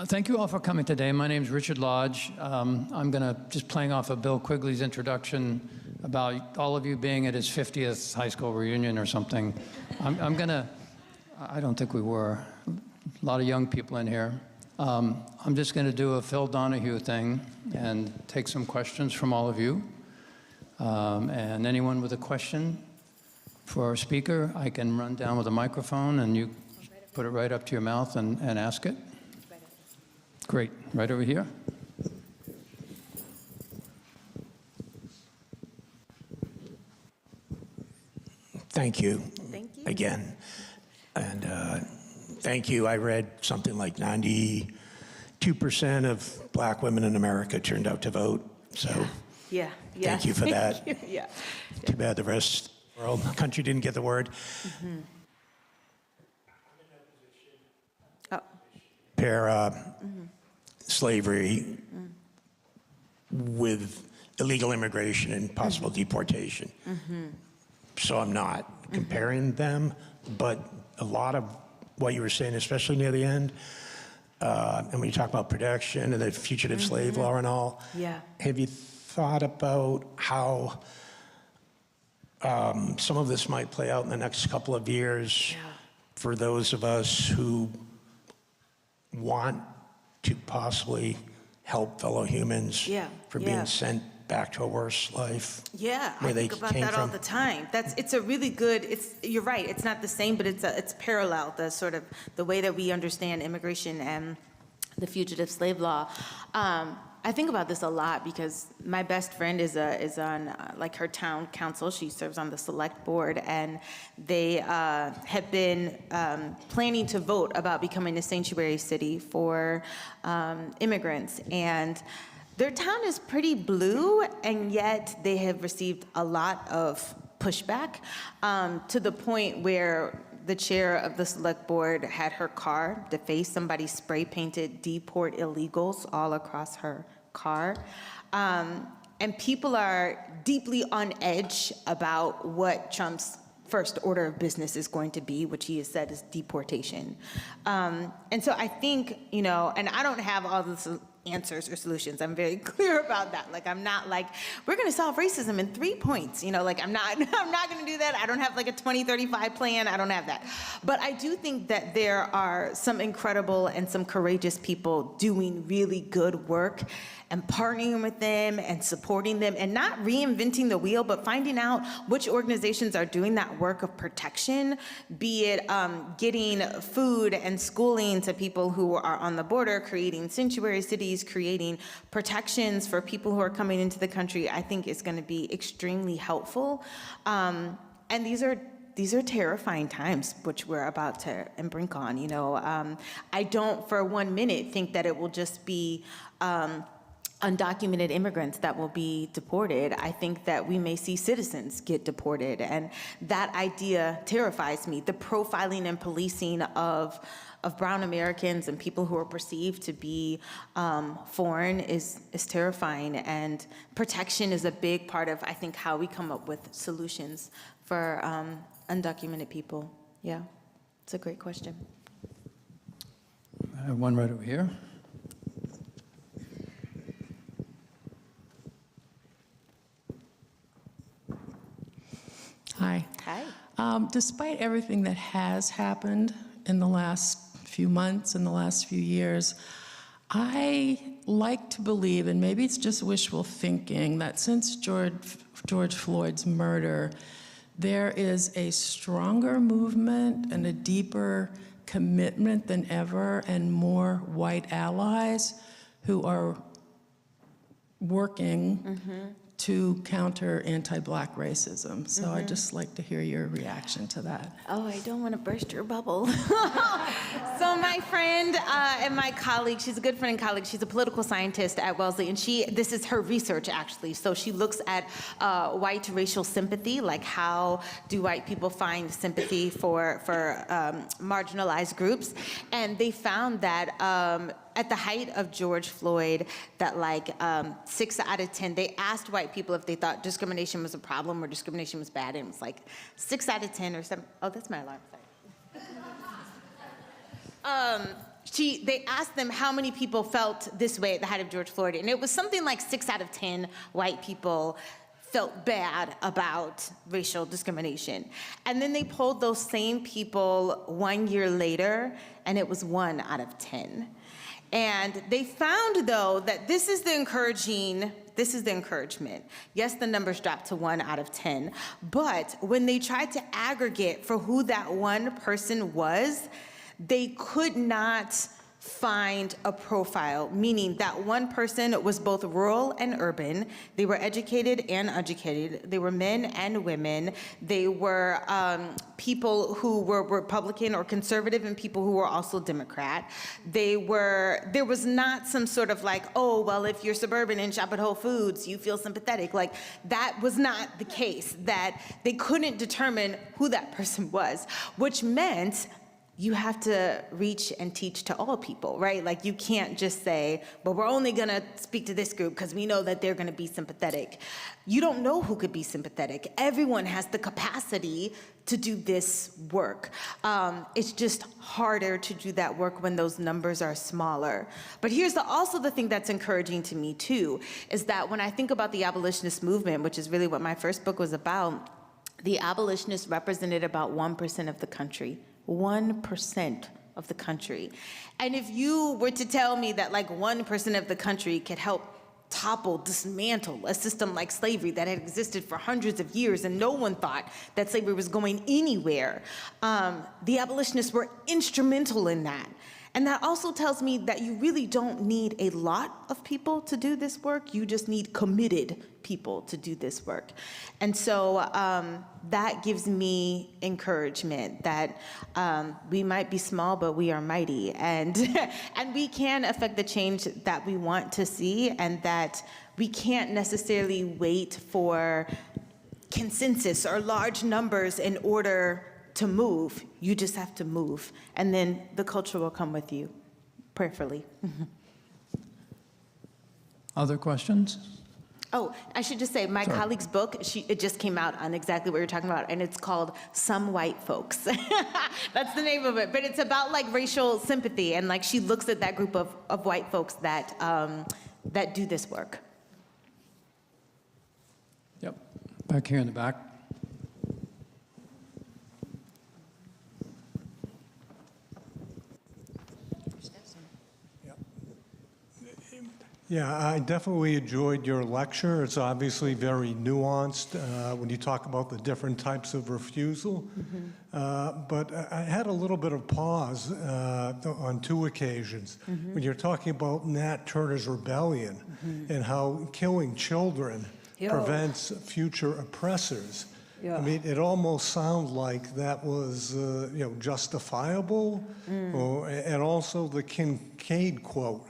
Thank you all for coming today. My name is Richard Lodge. I'm going to just playing off of Bill Quigley's introduction about all of you being at his 50th high school reunion or something. I'm going to, I don't think we were, a lot of young people in here. I'm just going to do a Phil Donahue thing and take some questions from all of you. And anyone with a question for our speaker, I can run down with a microphone and you put it right up to your mouth and ask it. Great. Right over here. Thank you. Thank you. Again. And thank you. I read something like 92% of black women in America turned out to vote. So Yeah. thank you for that. Thank you. Yeah. Too bad the rest of the world, the country didn't get the word. Oh. Pair slavery with illegal immigration and possible deportation. So I'm not comparing them, but a lot of what you were saying, especially near the end, and when you talk about protection and the fugitive slave law and all, Yeah. have you thought about how some of this might play out in the next couple of years for those of us who want to possibly help fellow humans for being sent back to a worse life? Yeah, where I they think about came that all from? the time. It's a really good. You're right. It's not the same, but it's parallel. The sort of the way that we understand immigration and the fugitive slave law. I think about this a lot because my best friend is on like her town council. She serves on the select board, and they have been planning to vote about becoming a sanctuary city for immigrants. And their town is pretty blue, and yet they have received a lot of pushback to the point where the chair of the select board had her car defaced. Somebody spray painted "Deport illegals" all across her car. And people are deeply on edge about what Trump's first order of business is going to be, which he has said is deportation. And so I think, and I don't have all the answers or solutions. I'm very clear about that. Like, I'm not like, we're going to solve racism in 3 points. Like, I'm not going to do that. I don't have like a 2035 plan. I don't have that. But I do think that there are some incredible and some courageous people doing really good work and partnering with them and supporting them and not reinventing the wheel, but finding out which organizations are doing that work of protection, be it getting food and schooling to people who are on the border, creating sanctuary cities, creating protections for people who are coming into the country, I think is going to be extremely helpful. And these are terrifying times, which we're about to embark on. I don't for 1 minute think that it will just be undocumented immigrants that will be deported. I think that we may see citizens get deported, and that idea terrifies me. The profiling and policing of brown Americans and people who are perceived to be foreign is terrifying, and protection is a big part of, I think, how we come up with solutions for undocumented people. Yeah, it's a great question. I have one right over here. Hi. Hi. Despite everything that has happened in the last few months, in the last few years, I like to believe, and maybe it's just wishful thinking, that since George Floyd's murder, there is a stronger movement and a deeper commitment than ever, and more white allies who are working to counter anti-Black racism. So I'd just like to hear your reaction to that. Oh, I don't want to burst your bubble. So my friend and my colleague, she's a good friend and colleague, she's a political scientist at Wellesley, and this is her research actually. So she looks at white racial sympathy, like how do white people find sympathy for marginalized groups. And they found that at the height of George Floyd, that 6 out of 10, they asked white people if they thought discrimination was a problem or discrimination was bad, and it was like 6 out of 10 or 7. Oh, that's my alarm, sorry. They asked them how many people felt this way at the height of George Floyd, and it was something like 6 out of 10 white people felt bad about racial discrimination. And then they polled those same people 1 year later, and it was 1 out of 10. And they found, though, that this is the encouragement. Yes, the numbers dropped to 1 out of 10, but when they tried to aggregate for who that one person was, they could not find a profile, meaning that one person was both rural and urban. They were educated and uneducated. They were men and women. They were people who were Republican or conservative and people who were also Democrat. There was not some sort of like, oh, well, if you're suburban and shop at Whole Foods, you feel sympathetic. Like, that was not the case, that they couldn't determine who that person was, which meant you have to reach and teach to all people, right? Like, you can't just say, well, we're only gonna speak to this group because we know that they're gonna be sympathetic. You don't know who could be sympathetic. Everyone has the capacity to do this work. It's just harder to do that work when those numbers are smaller. But here's also the thing that's encouraging to me too, is that when I think about the abolitionist movement, which is really what my first book was about, the abolitionists represented about 1% of the country. 1% of the country. And if you were to tell me that like 1% of the country could help topple, dismantle a system like slavery that had existed for hundreds of years and no one thought that slavery was going anywhere, the abolitionists were instrumental in that. And that also tells me that you really don't need a lot of people to do this work. You just need committed people to do this work. And so that gives me encouragement that we might be small, but we are mighty. And, and we can affect the change that we want to see, and that we can't necessarily wait for consensus or large numbers in order to move. You just have to move, and then the culture will come with you, prayerfully. Other questions? Oh, I should just say, my colleague's book, it just came out on exactly what you're talking about, and it's called Some White Folks. That's the name of it, but it's about like racial sympathy, and like she looks at that group of white folks that, that do this work. Yep, back here in the back. Yeah, I definitely enjoyed your lecture. It's obviously very nuanced when you talk about the different types of refusal. But I had a little bit of pause on two occasions. When you're talking about Nat Turner's rebellion and how killing children prevents future oppressors. I mean, it almost sounds like that was, justifiable. And also the Kincaid quote,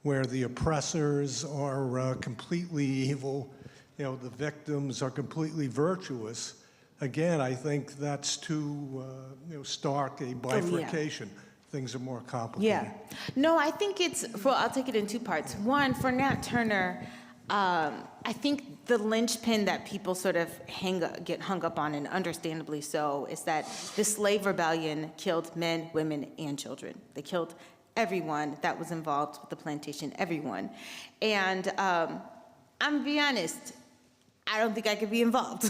where the oppressors are completely evil, the victims are completely virtuous. Again, I think that's too stark a bifurcation. Things are more complicated. Yeah. No, I think I'll take it in two parts. One, for Nat Turner, I think the linchpin that people sort of get hung up on, and understandably so, is that the slave rebellion killed men, women, and children. They killed everyone that was involved with the plantation, everyone. And I'm gonna be honest, I don't think I could be involved.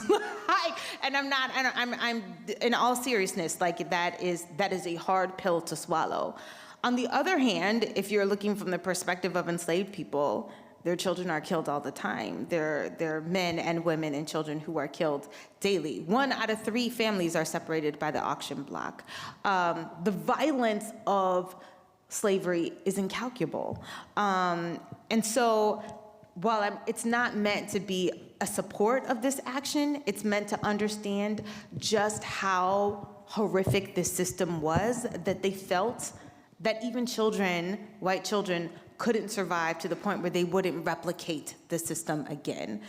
And I'm in all seriousness, like that is a hard pill to swallow. On the other hand, if you're looking from the perspective of enslaved people, their children are killed all the time. There are men and women and children who are killed daily. 1 out of 3 families are separated by the auction block. The violence of slavery is incalculable. And so while it's not meant to be a support of this action, it's meant to understand just how horrific this system was, that they felt that even children, white children, couldn't survive to the point where they wouldn't replicate the system again.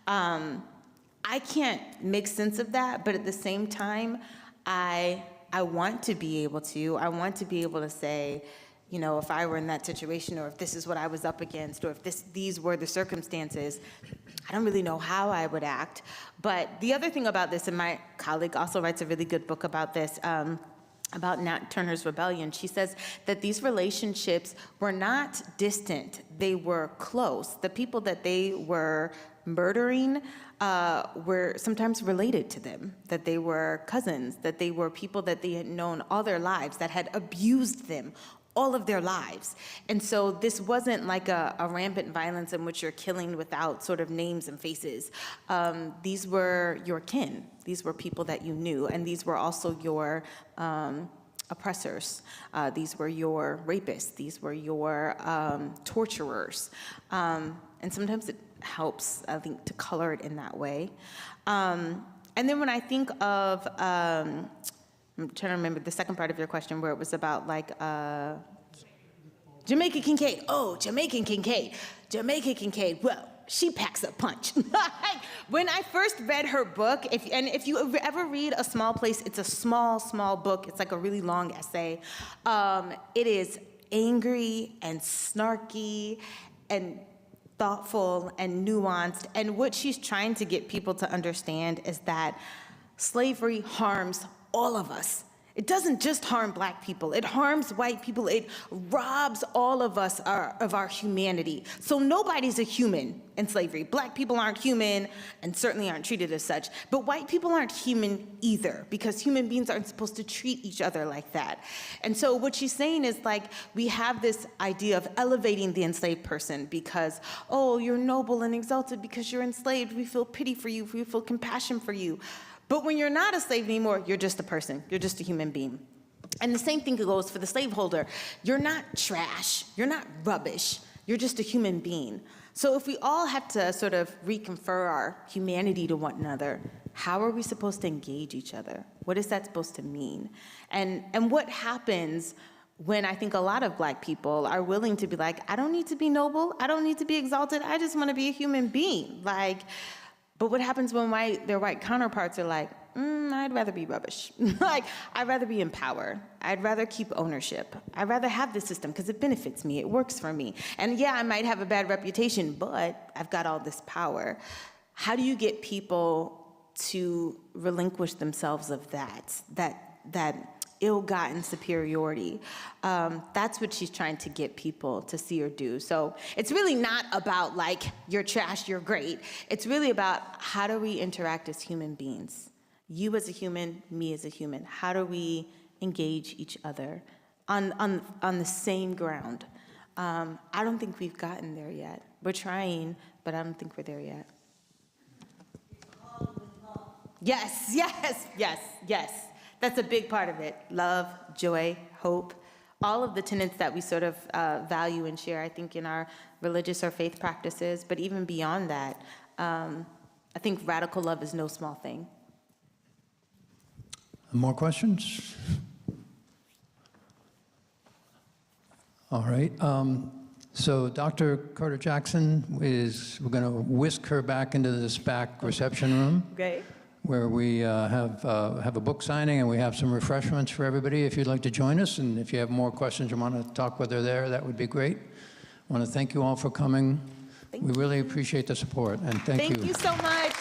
I can't make sense of that, but at the same time, I want to be able to say, if I were in that situation, or if this is what I was up against, or if these were the circumstances, I don't really know how I would act. But the other thing about this, and my colleague also writes a really good book about this, about Nat Turner's rebellion, she says that these relationships were not distant, they were close. The people that they were murdering were sometimes related to them, that they were cousins, that they were people that they had known all their lives, that had abused them all of their lives. And so this wasn't like a rampant violence in which you're killing without sort of names and faces. These were your kin. These were people that you knew, and these were also your oppressors. These were your rapists. These were your torturers. And sometimes it helps, I think, to color it in that way. And then when I think of, I'm trying to remember the second part of your question where it was about like, Jamaica Kincaid. Oh, Jamaican Kincaid. Jamaica Kincaid. Well, she packs a punch. When I first read her book, if you ever read A Small Place, it's a small book. It's like a really long essay. It is angry and snarky and thoughtful and nuanced. And what she's trying to get people to understand is that slavery harms all of us. It doesn't just harm black people, it harms white people, it robs all of us of our humanity. So nobody's a human in slavery. Black people aren't human and certainly aren't treated as such, but white people aren't human either because human beings aren't supposed to treat each other like that. And so what she's saying is like, we have this idea of elevating the enslaved person because, oh, you're noble and exalted because you're enslaved. We feel pity for you, we feel compassion for you. But when you're not a slave anymore, you're just a person. You're just a human being. And the same thing goes for the slaveholder. You're not trash. You're not rubbish. You're just a human being. So if we all have to sort of reconfer our humanity to one another, how are we supposed to engage each other? What is that supposed to mean? And what happens when I think a lot of black people are willing to be like, I don't need to be noble. I don't need to be exalted. I just want to be a human being. But what happens when their white counterparts are like, I'd rather be rubbish. Like, I'd rather be in power. I'd rather keep ownership. I'd rather have this system because it benefits me. It works for me. And yeah, I might have a bad reputation, but I've got all this power. How do you get people to relinquish themselves of that ill-gotten superiority? That's what she's trying to get people to see or do. So it's really not about like, you're trash, you're great. It's really about how do we interact as human beings? You as a human, me as a human. How do we engage each other on the same ground? I don't think we've gotten there yet. We're trying, but I don't think we're there yet. Yes. That's a big part of it. Love, joy, hope, all of the tenets that we sort of value and share, I think, in our religious or faith practices. But even beyond that, I think radical love is no small thing. More questions? All right. So Dr. Carter-Jackson we're going to whisk her back into this back reception room. Great. Where we have a book signing and we have some refreshments for everybody if you'd like to join us. And if you have more questions or want to talk with her there, that would be great. I want to thank you all for coming. We really appreciate the support, and thank you. Thank you so much.